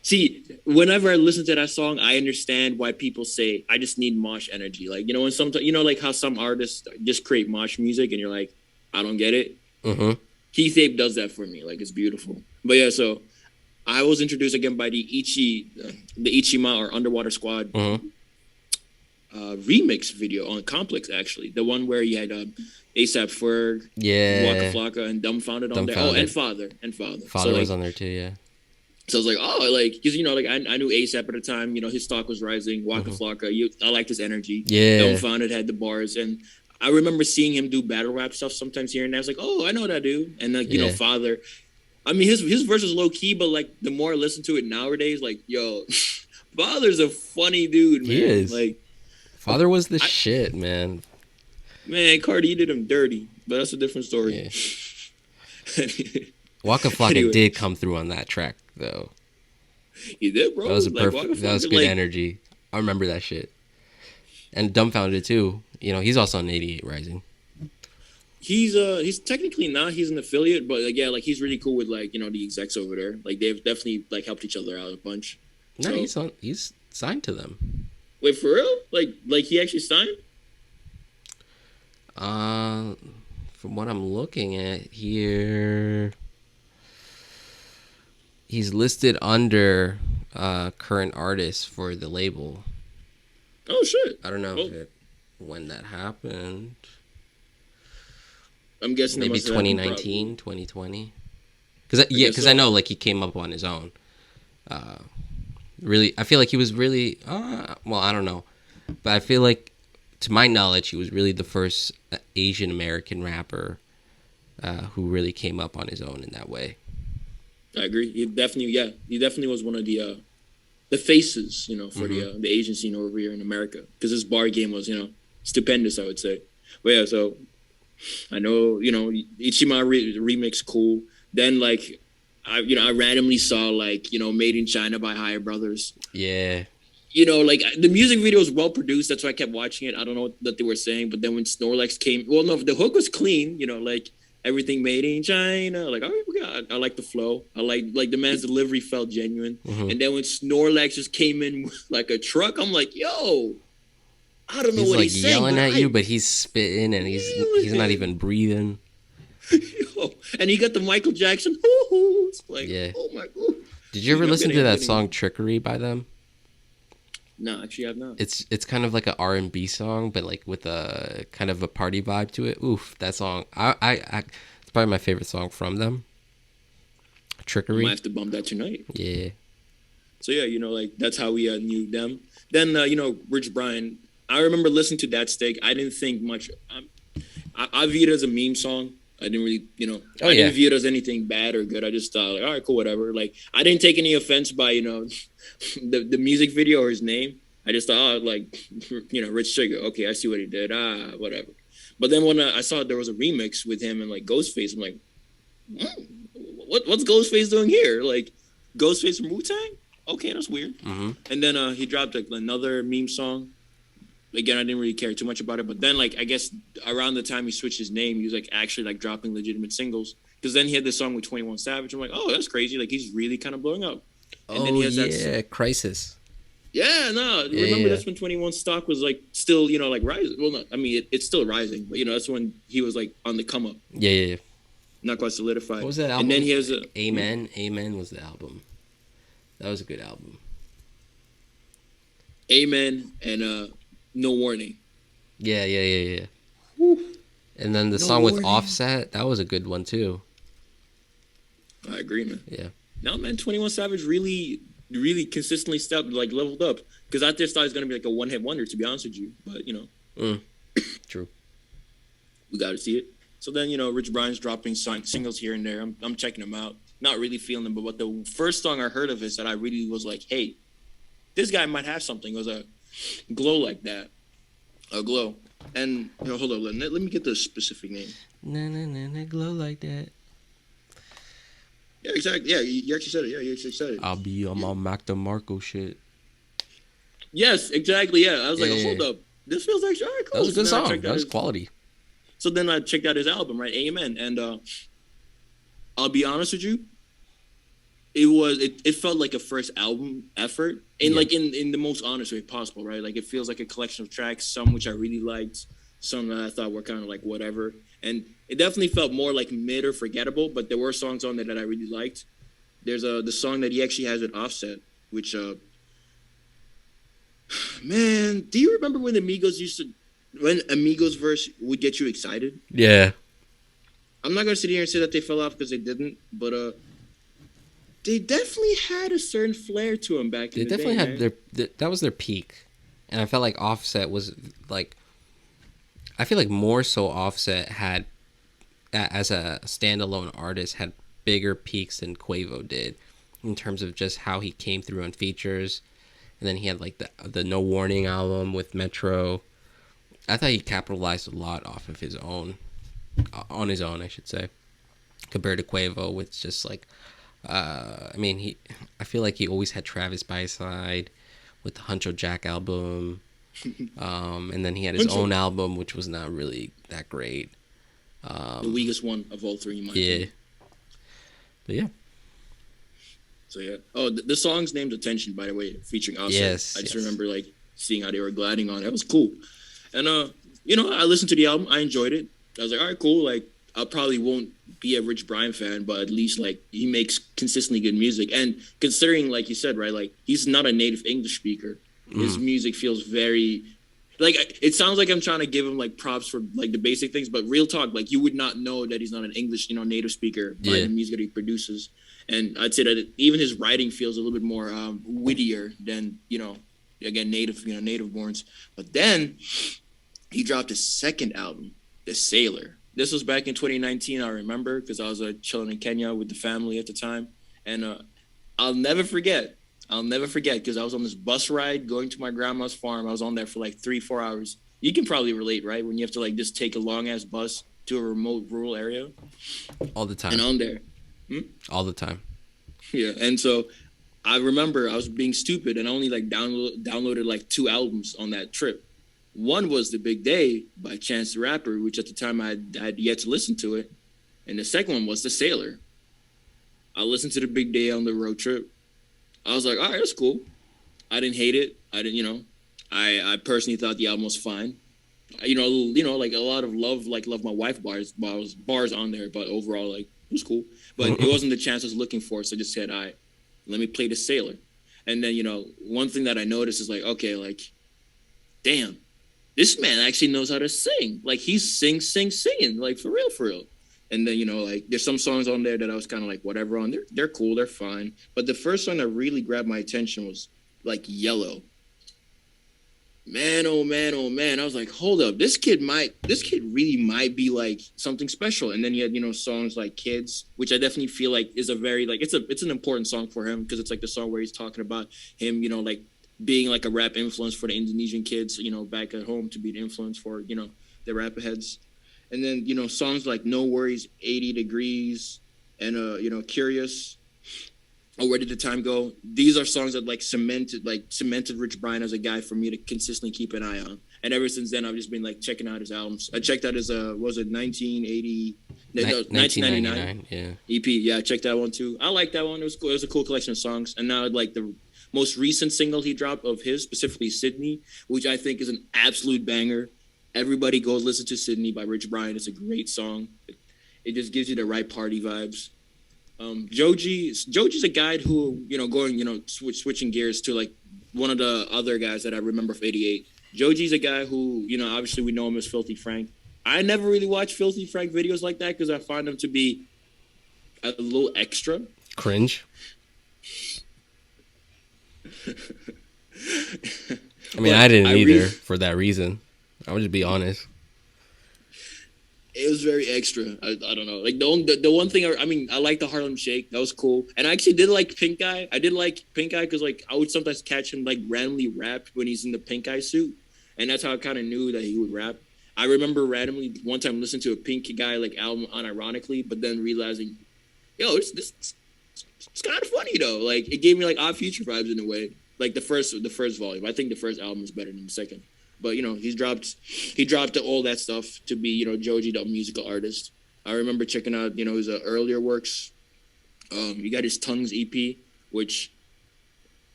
See, whenever I listen to that song, I understand why people say I just need mosh energy. Like when sometimes like how some artists just create mosh music, and you're like, I don't get it. Mm-hmm. Keith Ape does that for me. Like it's beautiful. But yeah, so I was introduced again by the Ichima or Underwater Squad remix video on Complex. Actually, the one where you had ASAP Ferg, Waka Flocka, and Dumbfounded on there. Oh, and Father. Father was on there too. Yeah. So I was like, oh, like, because, like, I knew ASAP at the time, his stock was rising, Waka Flocka, I liked his energy. Yeah. Dumbfounded had the bars, and I remember seeing him do battle rap stuff sometimes here and there. I was like, oh, I know that dude. And, like, Father, I mean, his verse is low-key, but, like, the more I listen to it nowadays, like, yo, Father's a funny dude, man. He is. Like, Father was the shit, man. Man, Cardi did him dirty, but that's a different story. Yeah. Waka Flocka did come through on that track, though. He did, bro. That was that was good energy. I remember that shit. And Dumbfounded too. He's also on 88 Rising. He's technically not. He's an affiliate, but like, yeah, like he's really cool with like the execs over there. Like they've definitely like helped each other out a bunch. No, so, he's signed to them. Wait, for real? Like he actually signed? From what I'm looking at here, he's listed under current artists for the label. Oh shit! I don't know when that happened. I'm guessing maybe 2019, 2020. Because I know like he came up on his own. Really, I feel like he was really well. I don't know, but I feel like to my knowledge, he was really the first Asian American rapper who really came up on his own in that way. I agree. He definitely was one of the faces, for the Asian scene over here in America, because his bar game was, stupendous, I would say. But yeah, so I know, Ichima remix, cool. Then like, I randomly saw like, Made in China by Higher Brothers. Yeah. Like the music video was well produced. That's why I kept watching it. I don't know what they were saying, but then when Snorlax came, well, no, the hook was clean. Like everything made in China. Like, oh God, I like the flow. I like the man's delivery felt genuine. Mm-hmm. And then when Snorlax just came in with like a truck, I'm like, yo, I don't know what he's saying. He's like yelling at you, but he's spitting and he's not even breathing. Yo, and he got the Michael Jackson. It's like, yeah. Oh my God. Did you ever listen to that song "Trickery" by them? No, actually, I've not. It's kind of like an R&B song, but like with a kind of a party vibe to it. Oof, that song! It's probably my favorite song from them. "Trickery." I might have to bump that tonight. Yeah. So yeah, like that's how we knew them. Then Rich Brian. I remember listening to That Steak. I didn't think much. I viewed it as a meme song. I didn't really, I didn't view it as anything bad or good. I just thought, like, all right, cool, whatever. Like, I didn't take any offense by, the music video or his name. I just thought, oh, like, Rich Trigger. Okay, I see what he did. Whatever. But then when I saw there was a remix with him and, like, Ghostface, I'm like, what's Ghostface doing here? Like, Ghostface from Wu-Tang? Okay, that's weird. Mm-hmm. And then he dropped, like, another meme song. Again, I didn't really care too much about it. But then, like, I guess around the time he switched his name, he was, like, actually, like, dropping legitimate singles. Because then he had this song with 21 Savage. I'm like, oh, that's crazy. Like, he's really kind of blowing up. And then he has that Crisis. Yeah, no. Remember that's when 21's stock was, like, still, like, rising. Well, not, I mean, it's still rising. But, that's when he was, like, on the come up. Yeah. Not quite solidified. What was that album? And then he has Amen. Amen was the album. That was a good album. Amen and No Warning. Yeah. Woo. And then the song with Offset, that was a good one too. I agree, man. Yeah. No, man, 21 Savage really, really consistently leveled up. Because I just thought it was going to be like a one-hit wonder, to be honest with you. But, True. We got to see it. So then, Rich Brian's dropping singles here and there. I'm checking them out. Not really feeling them. But what the first song I heard of his that I really was like, hey, this guy might have something. It was a Glow Like That. A Glow. And, hold on. Let me get the specific name. Na, glow like that. Yeah, exactly. Yeah, you actually said it. Yeah, you actually said it. I'll be on my Mac DeMarco shit. Yes, exactly. Yeah, I was like, hold up. This feels like, all right, cool. That was a good song. That was quality. So then I checked out his album, right? Amen. And I'll be honest with you, it felt like a first album effort. And like in the most honest way possible, right? Like it feels like a collection of tracks, some which I really liked, some that I thought were kind of like whatever. And it definitely felt more like mid or forgettable, but there were songs on there that I really liked. There's the song that he actually has with Offset, which man, do you remember when Amigos verse would get you excited? Yeah. I'm not gonna sit here and say that they fell off because they didn't, but they definitely had a certain flair to them back in the day. They definitely had that was their peak, and I felt like Offset was like, I feel like more so Offset had, as a standalone artist, had bigger peaks than Quavo did, in terms of just how he came through on features, and then he had like the No Warning album with Metro. I thought he capitalized a lot off of his own, I should say, compared to Quavo, with just like. I feel like he always had Travis by his side with the Huncho Jack album. And then he had his own album, which was not really that great. The weakest one of all three, in my opinion. But yeah. So yeah. Oh, the song's named Attention, by the way, featuring Offset. Yes. I just remember like seeing how they were gliding on it. It was cool. And I listened to the album. I enjoyed it. I was like, all right, cool. Like, I probably won't be a Rich Brian fan, but at least like he makes consistently good music. And considering, like you said, right, like he's not a native English speaker. His music feels very like, it sounds like I'm trying to give him like props for like the basic things, but real talk, like you would not know that he's not an English, native speaker by the music that he produces. And I'd say that even his writing feels a little bit more wittier than, again, native borns. But then he dropped his second album, The Sailor. This was back in 2019. I remember because I was chilling in Kenya with the family at the time, and I'll never forget. I'll never forget because I was on this bus ride going to my grandma's farm. I was on there for like 3-4 hours. You can probably relate, right? When you have to like just take a long ass bus to a remote rural area. All the time. And on there. All the time. Yeah. And so I remember I was being stupid and I only like downloaded like 2 albums on that trip. One was The Big Day by Chance the Rapper, which at the time I had yet to listen to it. And the second one was The Sailor. I listened to The Big Day on the road trip. I was like, all right, that's cool. I didn't hate it. I didn't, I personally thought the album was fine. Like a lot of Love My Wife bars on there, but overall, like, it was cool. But it wasn't the Chance I was looking for, so I just said, all right, let me play The Sailor. And then, one thing that I noticed is like, okay, like, damn, this man actually knows how to sing. Like, he's singing, like, for real. And then, like, there's some songs on there that I was kind of like, whatever on there. They're cool, they're fine. But the first song that really grabbed my attention was, like, Yellow. Man, oh man. I was like, hold up, this kid really might be like something special. And then he had, songs like Kids, which I definitely feel like is a very, like, it's an important song for him because it's like the song where he's talking about him, like being like a rap influence for the Indonesian kids, back at home, to be an influence for, the rap heads. And then, songs like No Worries, 80 Degrees, and, Curious, or Where Did the Time Go? These are songs that cemented Rich Brian as a guy for me to consistently keep an eye on. And ever since then, I've just been like checking out his albums. I checked out his 1999 yeah. EP. Yeah, I checked that one too. I like that one. It was cool. It was a cool collection of songs. And now like the most recent single he dropped of his, specifically Sydney, which I think is an absolute banger. Everybody go listen to Sydney by Rich Brian. It's a great song. It just gives you the right party vibes. Joji's a guy who, switching gears to like one of the other guys that I remember from 88. Joji's a guy who, obviously we know him as Filthy Frank. I never really watched Filthy Frank videos like that because I find them to be a little extra. Cringe. I mean, I didn't either for that reason. I would just be honest. It was very extra. I don't know. Like the one thing I like the Harlem Shake. That was cool. And I actually did like Pink Eye. I did like Pink Eye because like I would sometimes catch him like randomly rap when he's in the Pink Eye suit, and that's how I kind of knew that he would rap. I remember randomly one time listening to a Pink Guy like album unironically, but then realizing, it's kind of funny though. Like it gave me like Odd Future vibes in a way. Like the first volume. I think the first album is better than the second. But, he dropped all that stuff to be, Joji, the musical artist. I remember checking out, his earlier works. You got his Tongues EP, which,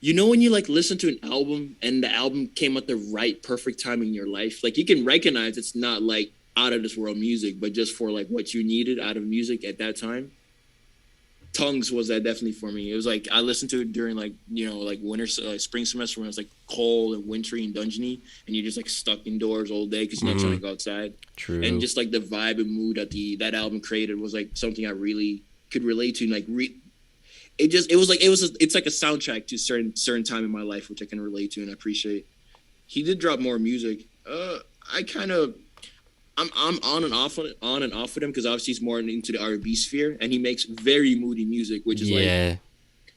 when you like listen to an album and the album came at the right, perfect time in your life, like you can recognize it's not like out of this world music, but just for like what you needed out of music at that time. Tongues was that definitely for me. It was like I listened to it during like like winter, like spring semester when it was like cold and wintry and dungeony, and you're just like stuck indoors all day because you're not trying to go outside. True. And just like the vibe and mood that album created was like something I really could relate to. And like it's like a soundtrack to certain time in my life which I can relate to and appreciate. He did drop more music. I'm on and off with him because obviously he's more into the R&B sphere and he makes very moody music, which is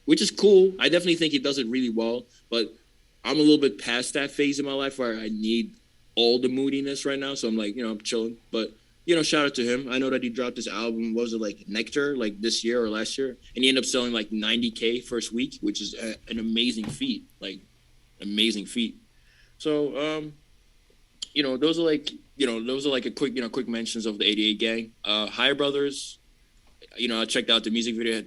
which is cool. I definitely think he does it really well, but I'm a little bit past that phase in my life where I need all the moodiness right now. So I'm like, I'm chilling, but shout out to him. I know that he dropped this album. What was it, like Nectar, like this year or last year? And he ended up selling like 90K first week, which is an amazing feat, So, those are like a quick mentions of the 88 gang. Higher Brothers, I checked out the music video,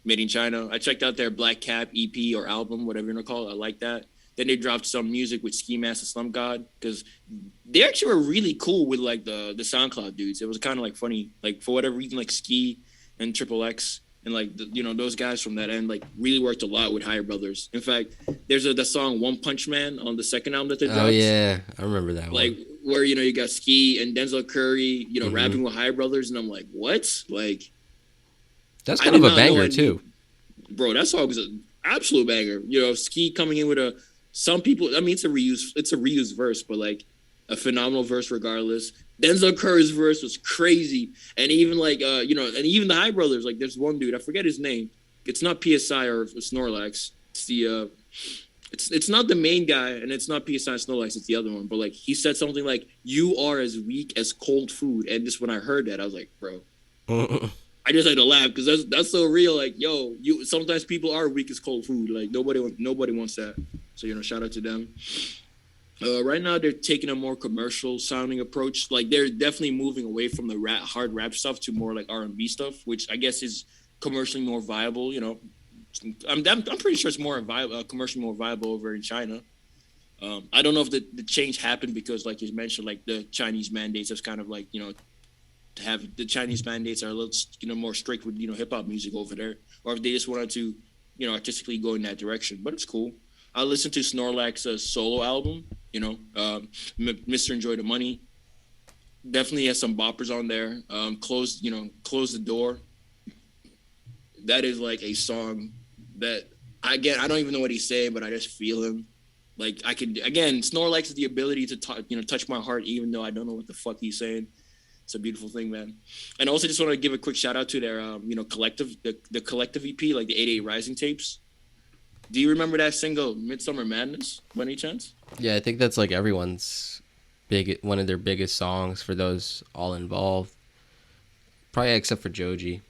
Made in China. I checked out their Black Cap EP or album, whatever you want to call it. I like that. Then they dropped some music with Ski Mask and Slum God because they actually were really cool with like the SoundCloud dudes. It was kind of like funny, like for whatever reason, like Ski and Triple X and like those guys from that end like really worked a lot with Higher Brothers. In fact, there's the song One Punch Man on the second album that they dropped. Oh yeah, I remember that like, one. Where you got Ski and Denzel Curry, rapping with Higher Brothers, and I'm like, what? Like, that's kind of a banger too, bro. That song is an absolute banger. Ski coming in with a some people, I mean, it's a reused verse, but like a phenomenal verse regardless. Denzel Curry's verse was crazy, and even like and even the High Brothers, like there's one dude, I forget his name. It's not PSI or Snorlax. It's the it's not the main guy, and it's not PSI Snorlax. It's the other one. But like he said something like, "You are as weak as cold food," and just when I heard that, I was like, bro. I just had to laugh because that's so real. Like, yo, you sometimes people are weak as cold food. Like nobody wants that. So shout out to them. Right now, they're taking a more commercial sounding approach. Like they're definitely moving away from the hard rap stuff to more like R&B stuff, which I guess is commercially more viable. I'm pretty sure it's more viable, commercially more viable over in China. I don't know if the change happened because, like you mentioned, like the Chinese mandates has kind of like to have the Chinese mandates are a little more strict with hip hop music over there, or if they just wanted to artistically go in that direction. But it's cool. I listened to Snorlax's solo album. Mr. Enjoy the Money. Definitely has some boppers on there. Close the door. That is like a song that I don't even know what he's saying, but I just feel him. Like I could Snorlax is the ability to touch my heart, even though I don't know what the fuck he's saying. It's a beautiful thing, man. And I also just want to give a quick shout out to their collective, the collective EP, like the 88 Rising tapes. Do you remember that single Midsummer Madness by any chance? Yeah, I think that's like everyone's one of their biggest songs for those all involved. Probably except for Joji.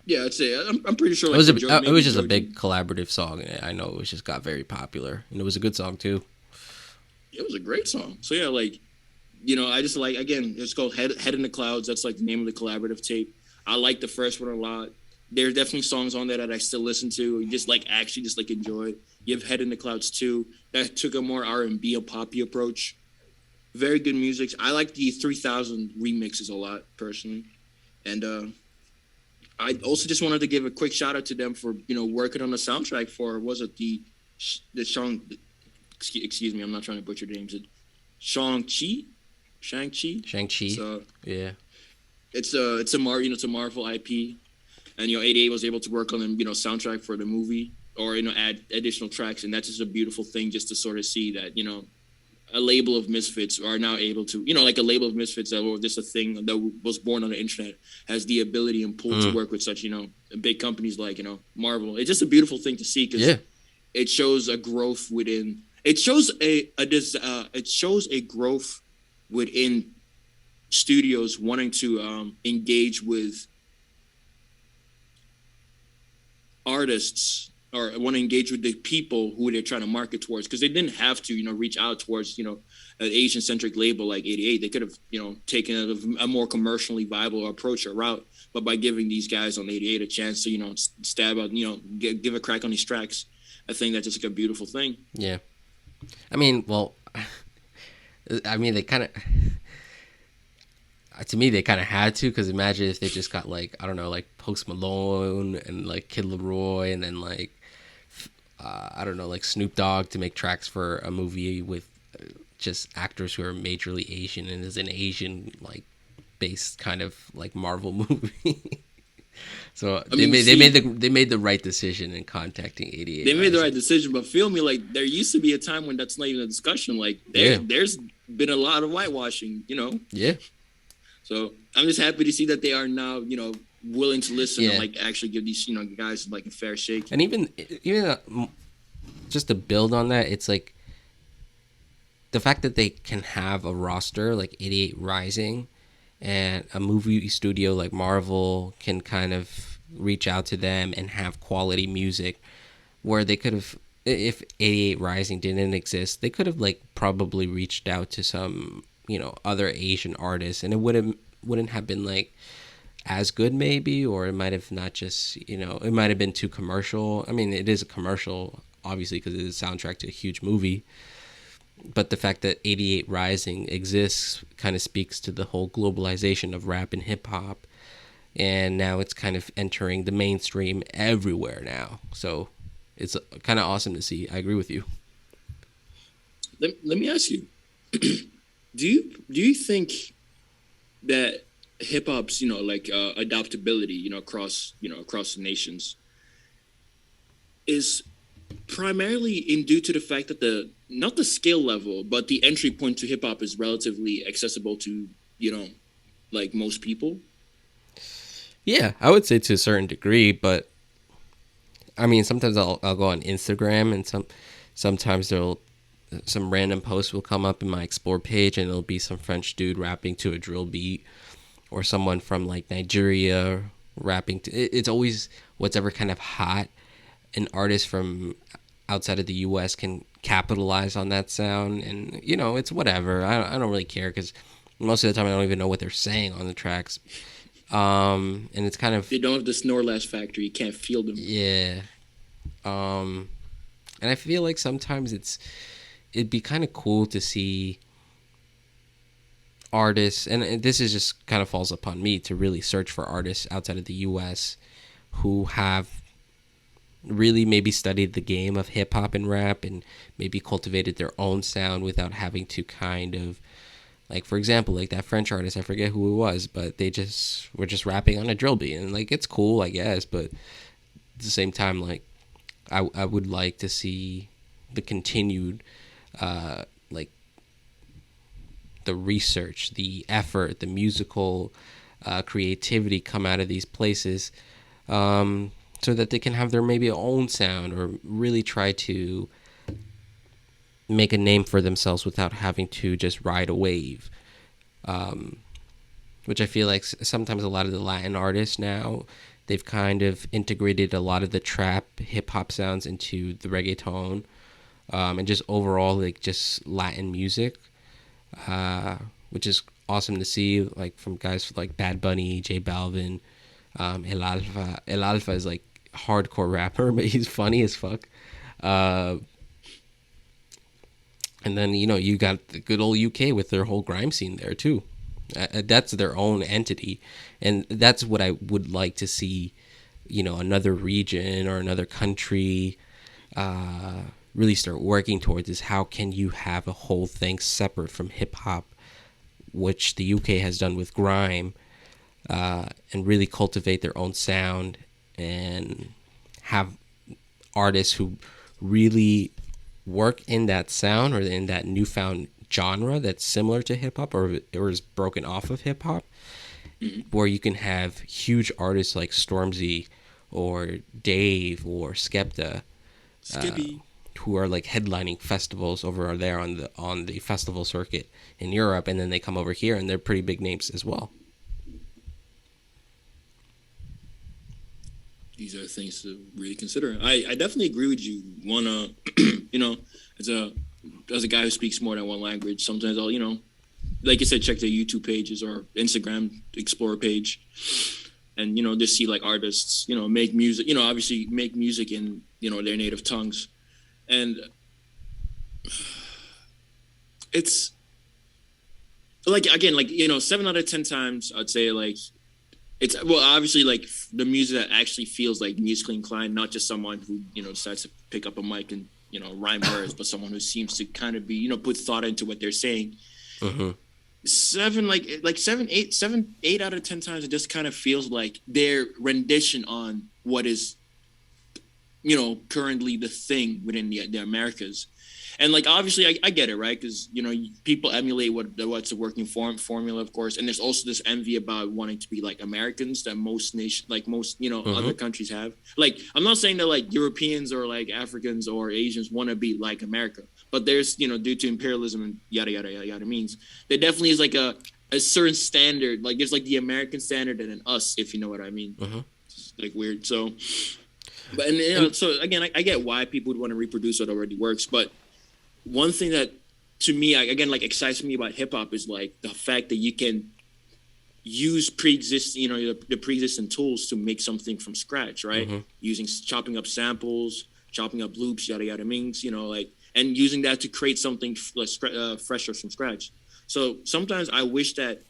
Yeah, I'd say I'm pretty sure. Like, it was just a big collaborative song, and I know it just got very popular, and it was a good song too. It was a great song. So yeah, like I just like, again, it's called Head in the Clouds. That's like the name of the collaborative tape. I like the first one a lot. There's definitely songs on there that I still listen to, just like actually just like enjoy. You have Head in the Clouds too. That took a more R&B or poppy approach. Very good music. I like the 3000 remixes a lot personally, and I also just wanted to give a quick shout out to them for working on the soundtrack for the excuse me, I'm not trying to butcher the names. Shang-Chi. So yeah, it's a Marvel IP, and 88 was able to work on the soundtrack for the movie, or add additional tracks, and that's just a beautiful thing just to sort of see that a label of misfits are now able to like a label of misfits that were just a thing that was born on the internet has the ability and pull to work with such big companies like Marvel. It's just a beautiful thing to see because it shows a growth within. It shows a growth within studios wanting to engage with artists or want to engage with the people who they're trying to market towards, because they didn't have to reach out towards an Asian centric label like 88. They could have taken a more commercially viable approach or route, but by giving these guys on 88 a chance to stab out give a crack on these tracks, I think that's just like a beautiful thing. Yeah, I mean, well, they kind of. To me, they kind of had to, because imagine if they just got like, I don't know, like Post Malone and like Kid Laroi, and then like I don't know, like Snoop Dogg to make tracks for a movie with just actors who are majorly Asian and is an Asian like based kind of like Marvel movie. So they made the right decision in contacting 88. They made the right decision, but feel me, like there used to be a time when that's not even a discussion. Like there's been a lot of whitewashing, Yeah. So I'm just happy to see that they are now, willing to listen and like actually give these, guys like a fair shake. And even just to build on that, it's like the fact that they can have a roster like 88 Rising, and a movie studio like Marvel can kind of reach out to them and have quality music, where they could have, if 88 Rising didn't exist, they could have like probably reached out to some other Asian artists, and it wouldn't have been like as good maybe, or it might have not just it might have been too commercial. I mean, it is a commercial obviously because it is a soundtrack to a huge movie, but the fact that 88 Rising exists kind of speaks to the whole globalization of rap and hip hop, and now it's kind of entering the mainstream everywhere now. So it's kind of awesome to see. I agree with you. Let me ask you. Do you think that hip hop's adaptability across the nations is primarily in due to the fact that the not the skill level, but the entry point to hip hop is relatively accessible to like most people. Yeah, I would say to a certain degree, but I mean, sometimes I'll go on Instagram and sometimes there'll some random post will come up in my explore page and it'll be some French dude rapping to a drill beat or someone from like Nigeria rapping to it's always what's ever kind of hot. An artist from outside of the US can capitalize on that sound and it's whatever. I don't really care cuz most of the time I don't even know what they're saying on the tracks. And it's kind of They don't have the Snorlash factor. You can't feel them. yeah. Um and I feel like sometimes it'd be kind of cool to see artists, and this is just kind of falls upon me to really search for artists outside of the US who have really maybe studied the game of hip hop and rap and maybe cultivated their own sound without having to kind of like, for example, like that French artist, I forget who it was, but they just were just rapping on a drill beat and like it's cool, I guess, but at the same time, like I would like to see the continued like the research, the effort, the musical creativity come out of these places, so that they can have their maybe own sound or really try to make a name for themselves without having to just ride a wave. Which I feel like sometimes a lot of the Latin artists now, they've kind of integrated a lot of the trap hip hop sounds into the reggaeton, and just overall like just Latin music, which is awesome to see, like from guys like Bad Bunny, J Balvin, El Alfa. El Alfa is like hardcore rapper, but he's funny as fuck. Uh, and then you got the good old UK with their whole grime scene there too. That's their own entity, and that's what I would like to see. Another region or another country really start working towards is how can you have a whole thing separate from hip hop, which the UK has done with grime, and really cultivate their own sound and have artists who really work in that sound or in that newfound genre that's similar to hip hop or is broken off of hip hop, where you can have huge artists like Stormzy or Dave or Skepta, Skippy. who are like headlining festivals over there on the festival circuit in Europe, and then they come over here and they're pretty big names as well. These are things to really consider. I definitely agree with you. One, as a guy who speaks more than one language, sometimes I'll, like you said, check their YouTube pages or Instagram Explorer page, and just see like artists, make music, obviously make music in their native tongues, and it's like again, like 7 out of 10 times, I'd say like it's obviously like the music that actually feels like musically inclined, not just someone who decides to pick up a mic and rhyme words, but someone who seems to kind of be put thought into what they're saying. Mm-hmm. Seven, eight out of 10 times, it just kind of feels like their rendition on what is currently the thing within the Americas. And like obviously I get it, right? Because people emulate what's a working formula, of course. And there's also this envy about wanting to be like Americans that most other countries have. Like I'm not saying that like Europeans or like Africans or Asians want to be like America, but there's due to imperialism and yada yada yada yada means there definitely is like a certain standard. Like there's like the American standard and then us, if you know what I mean. It's like weird. So, but so again, I get why people would want to reproduce what already works, but one thing that to me again like excites me about hip hop is like the fact that you can use pre-existing the pre-existing tools to make something from scratch, right? Using chopping up samples, chopping up loops, yada yada means and using that to create something fresher from scratch. So sometimes I wish that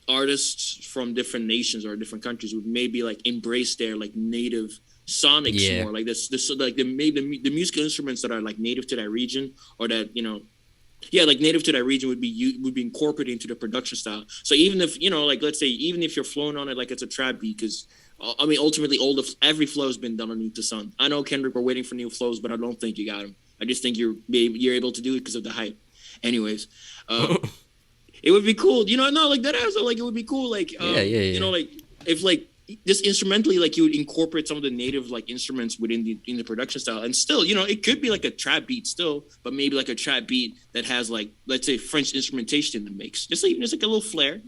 artists from different nations or different countries would maybe like embrace their like native sonics more, like this like the musical instruments that are like native to that region, or that like native to that region would be incorporated into the production style. So even if like let's say even if you're flowing on it like it's a trap beat, because I mean, ultimately, every flow has been done underneath the sun. I know Kendrick, we're waiting for new flows, but I don't think you got them. I just think you're able to do it because of the hype. Anyways, it would be cool, no, like that ass, like it would be cool, like like if like just instrumentally, like you would incorporate some of the native like instruments within the production style, and still, it could be like a trap beat still, but maybe like a trap beat that has like, let's say, French instrumentation in the mix, just like a little flair,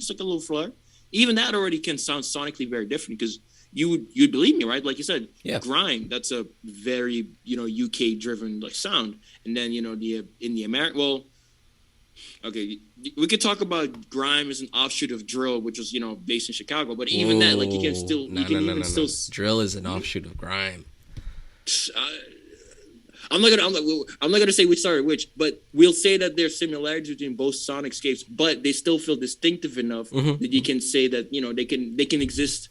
Even that already can sound sonically very different because you'd believe me, right? Like you said, Yeah. grime, that's a very UK driven like sound, and then in the American, well, okay, we could talk about grime as an offshoot of drill, which was based in Chicago. But even that, like, you can still Drill is an offshoot of grime. Uh, I'm not gonna say which started which, but we'll say that there's similarities between both sonicapes, but they still feel distinctive enough that you can say that they can exist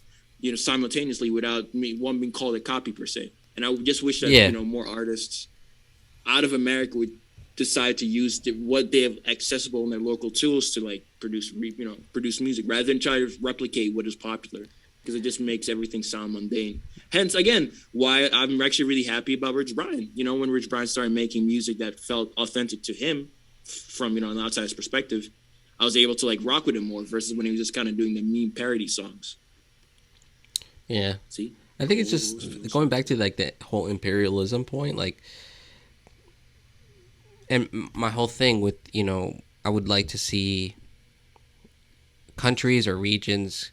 simultaneously without one being called a copy per se. And I just wish that more artists out of America would decide to use what they have accessible in their local tools to like produce music rather than try to replicate what is popular, because it just makes everything sound mundane. Hence, again, why I'm actually really happy about Rich Brian. When Rich Brian started making music that felt authentic to him from an outsider's perspective, I was able to like rock with him more versus when he was just kind of doing the meme parody songs. Yeah. See? I think it's just going back to like that whole imperialism point, like, and my whole thing with, I would like to see countries or regions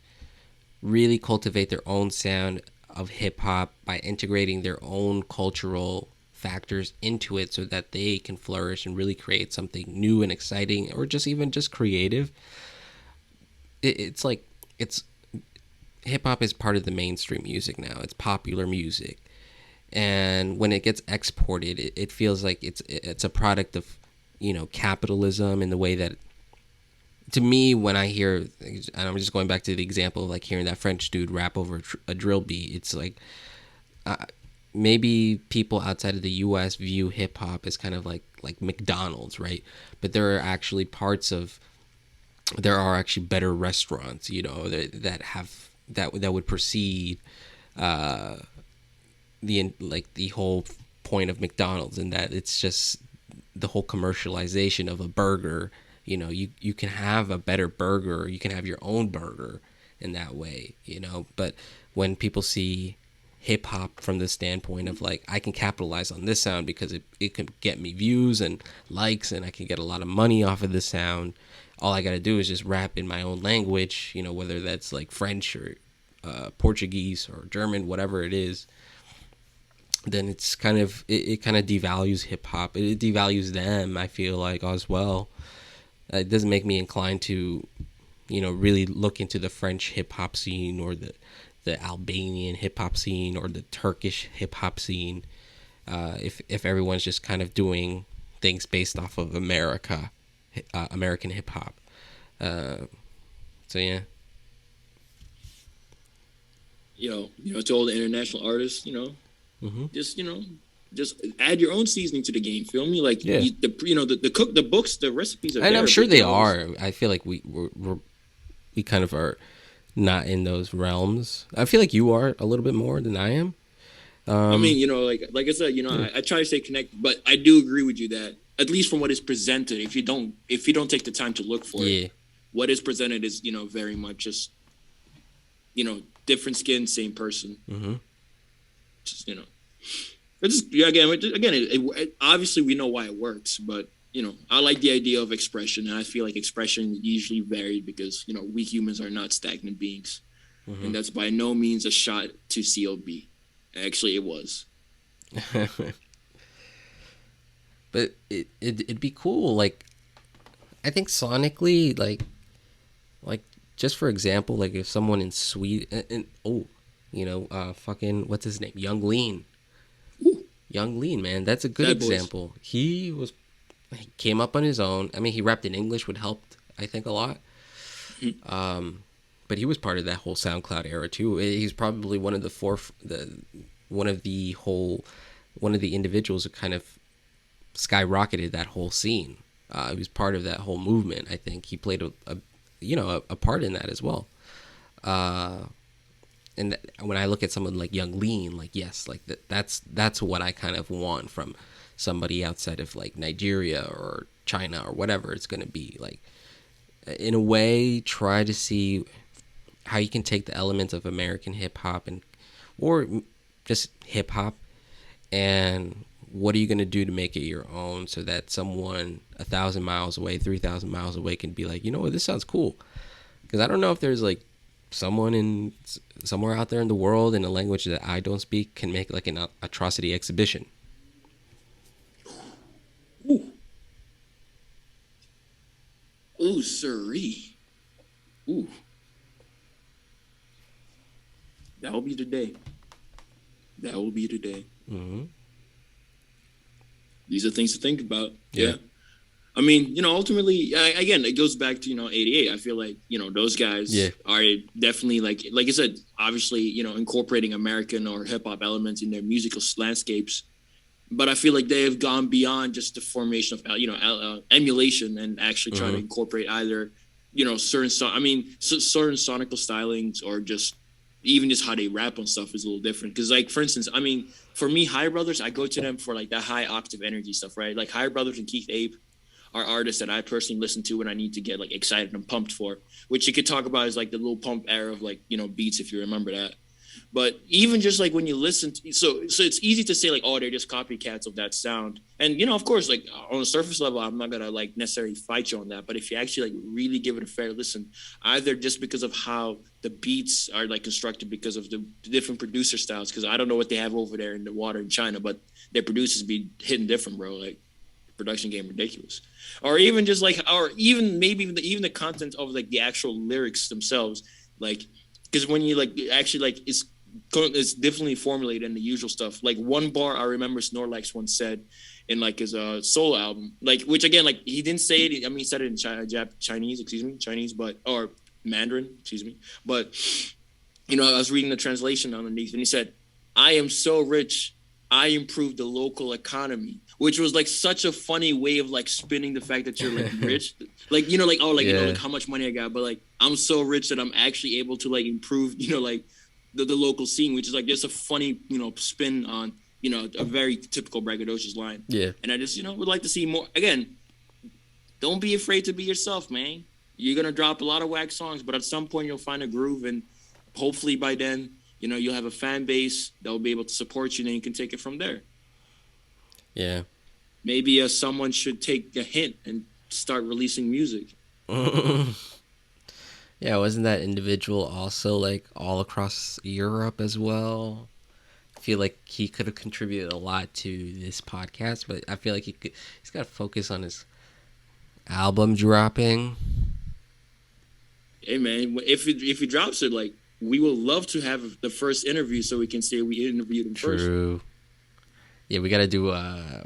really cultivate their own sound of hip hop by integrating their own cultural factors into it so that they can flourish and really create something new and exciting, or just even just creative. It's like, hip hop is part of the mainstream music now. It's popular music. And when it gets exported, it feels like it's a product of, capitalism, in the way that, to me, when I hear, and I'm just going back to the example of like hearing that French dude rap over a drill beat, it's like, maybe people outside of the U.S. view hip hop as kind of like McDonald's, right? But there are actually there are actually better restaurants, that have that would precede the whole point of McDonald's, and that it's just the whole commercialization of a burger. You can have a better burger, you can have your own burger in that way, but when people see hip hop from the standpoint of like, I can capitalize on this sound because it can get me views and likes, and I can get a lot of money off of this sound. All I got to do is just rap in my own language, whether that's like French or Portuguese or German, whatever it is. Then it's kind of it kind of devalues hip hop. It devalues them, I feel like, as well. It doesn't make me inclined to, really look into the French hip hop scene, or the Albanian hip hop scene, or the Turkish hip hop scene. If everyone's just kind of doing things based off of American hip hop. So yeah. To all the international artists, just add your own seasoning to the game. Feel me? Like, the books, the recipes are. And there, I'm sure they are. I feel like we kind of are not in those realms. I feel like you are a little bit more than I am. I mean, like I said, I try to stay connected, but I do agree with you that, at least from what is presented, if you don't take the time to look for it, what is presented is very much just different skin, same person. Mm-hmm. Just it's just, again, obviously we know why it works, but I like the idea of expression, and I feel like expression usually varied because we humans are not stagnant beings, and that's by no means a shot to CLB. Actually, it was. But it'd be cool, like, I think sonically, like just for example, like if someone in Sweden, fucking, what's his name, Young Lean. Young Lean, man, that's a good example. He came up on his own. I mean, he rapped in English, would help, I think, a lot. But he was part of that whole SoundCloud era too. He's probably one of the individuals who kind of skyrocketed that whole scene. He was part of that whole movement. I think he played a part in that as well. And and when I look at someone like Young Lean, like yes, like that's what I kind of want from somebody outside of like Nigeria or China or whatever it's going to be. Like in a way, try to see how you can take the elements of American hip hop and or just hip hop, and what are you going to do to make it your own so that someone 1,000 miles away, 3,000 miles away can be like, you know what, this sounds cool. Because I don't know if there's like someone in somewhere out there in the world in a language that I don't speak can make like an atrocity exhibition. Ooh, ooh, siree. Ooh, that will be the day. That will be the day. Mm-hmm. These are things to think about. Yeah. I mean, ultimately, again, it goes back to, 88. I feel like, those guys are definitely like I said, obviously, incorporating American or hip hop elements in their musical landscapes. But I feel like they have gone beyond just the formation of, emulation and actually try to incorporate either, certain sonical stylings or just even just how they rap on stuff is a little different. Because, like, for instance, I mean, for me, Higher Brothers, I go to them for like that high octave energy stuff, right? Like Higher Brothers and Keith Ape are artists that I personally listen to when I need to get like excited and pumped for, which you could talk about as like the little pump era of like, beats, if you remember that. But even just like when you listen to, so it's easy to say like, oh, they're just copycats of that sound. And, of course, like on a surface level, I'm not going to like necessarily fight you on that. But if you actually like really give it a fair listen, either just because of how the beats are like constructed because of the different producer styles, because I don't know what they have over there in the water in China, but their producers be hitting different, bro. Like production game ridiculous. Or even just like, or even maybe even the content of like the actual lyrics themselves, like, because when you like actually like it's differently formulated than the usual stuff. Like one bar I remember Snorlax once said in like his solo album, like, which again, like he didn't say it. I mean, he said it in Chinese, but or Mandarin, but I was reading the translation underneath, and he said, "I am so rich, I improved the local economy," which was like such a funny way of like spinning the fact that you're like rich, like like how much money I got, but like I'm so rich that I'm actually able to like improve, like the local scene, which is like just a funny spin on a very typical braggadocious line. Yeah. And I just would like to see more. Again, don't be afraid to be yourself, man. You're gonna drop a lot of whack songs, but at some point you'll find a groove, and hopefully by then you'll have a fan base that will be able to support you, and then you can take it from there. Yeah. Maybe someone should take a hint and start releasing music. Yeah, wasn't that individual also like all across Europe as well? I feel like he could have contributed a lot to this podcast, but I feel like he's got to focus on his album dropping. Hey man, if he drops it, like, we will love to have the first interview so we can say we interviewed him first. True. Yeah, we gotta do a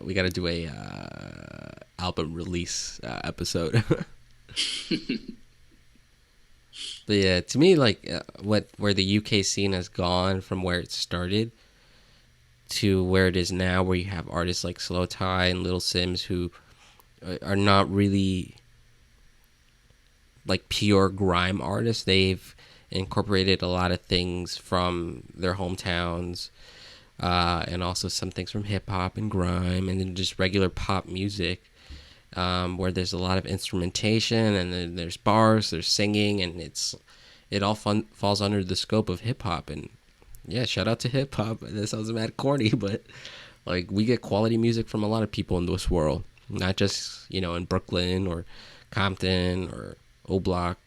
album release episode. But yeah, to me, like where the UK scene has gone from where it started to where it is now, where you have artists like Slow Tie and Little Sims who are not really like pure grime artists. They've incorporated a lot of things from their hometowns, and also some things from hip hop and grime, and then just regular pop music. Where there's a lot of instrumentation, and then there's bars, there's singing, and it all falls under the scope of hip hop. And yeah, shout out to hip hop. That sounds mad corny, but like we get quality music from a lot of people in this world, not just in Brooklyn or Compton or O Block.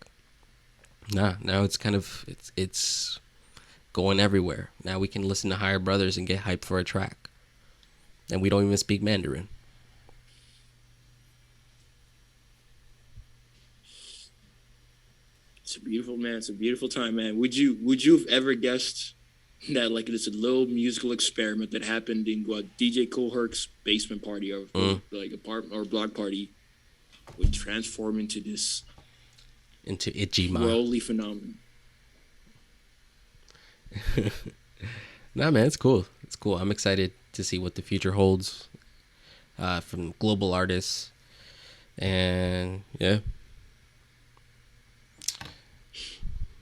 Now it's kind of it's going everywhere. Now we can listen to Higher Brothers and get hyped for a track, and we don't even speak Mandarin. It's a beautiful time, man. Would you have ever guessed that like it's a little musical experiment that happened in DJ Kool Herc's basement party or like apartment or block party would transform into this Ijima worldly phenomenon? Nah, man, it's cool. It's cool. I'm excited to see what the future holds from global artists, and yeah.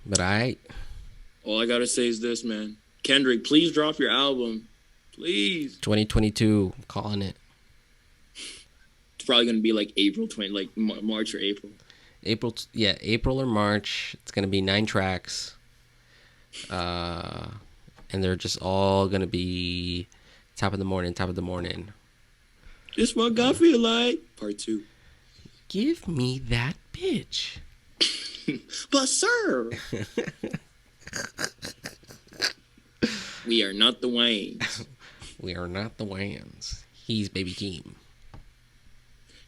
But All I gotta say is this, man. Kendrick, please drop your album, please. 2022, I'm calling it. It's probably gonna be like April 20, like March or April. April or March. It's gonna be 9 tracks, and they're just all gonna be top of the morning. This what God feel like. Part 2. Give me that bitch. But sir, we are not the Waynes. We are not the Wayans. He's Baby Keem.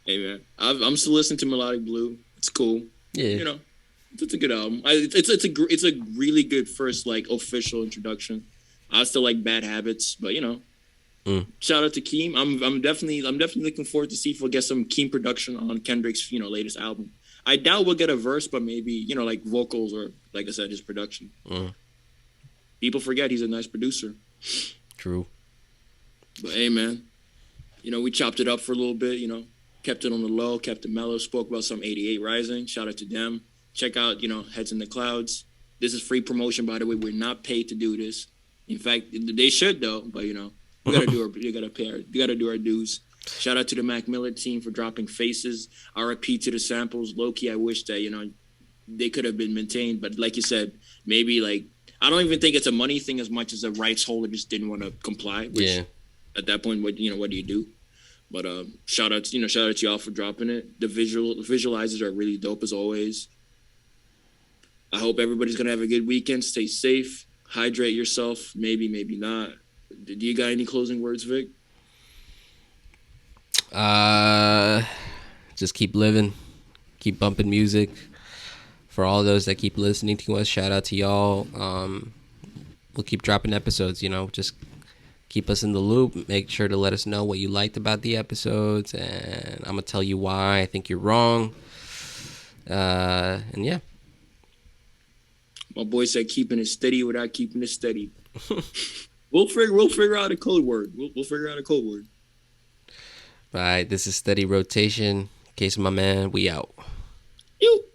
Hey man, I'm still listening to Melodic Blue. It's cool. Yeah, you know, it's a good album. It's a really good first like official introduction. I still like Bad Habits, but you know, shout out to Keem. I'm definitely looking forward to see if we'll get some Keem production on Kendrick's latest album. I doubt we'll get a verse, but maybe like vocals or like I said, his production. People forget he's a nice producer. True. But hey man, we chopped it up for a little bit. Kept it on the low, kept it mellow, spoke about some 88 Rising. Shout out to them. Check out, Heads in the Clouds. This is free promotion, by the way. We're not paid to do this. In fact, they should though, but we gotta do our dues. Shout out to the Mac Miller team for dropping Faces. RIP to the samples. Low-key, I wish that, they could have been maintained, but like you said, maybe I don't even think it's a money thing as much as the rights holder just didn't want to comply. Which, at that point, what do you do? But shout out to y'all for dropping it. The visualizers are really dope as always. I hope everybody's gonna have a good weekend. Stay safe. Hydrate yourself. Maybe not. Do you got any closing words, Vic? Just keep living, keep bumping music. For all those that keep listening to us, shout out to y'all. We'll keep dropping episodes. Just keep us in the loop. Make sure to let us know what you liked about the episodes, and I'm gonna tell you why I think you're wrong. And yeah, my boy said keeping it steady without keeping it steady. We'll figure out a code word. We'll figure out a code word. All right, this is Steady Rotation. Case my man, we out. You.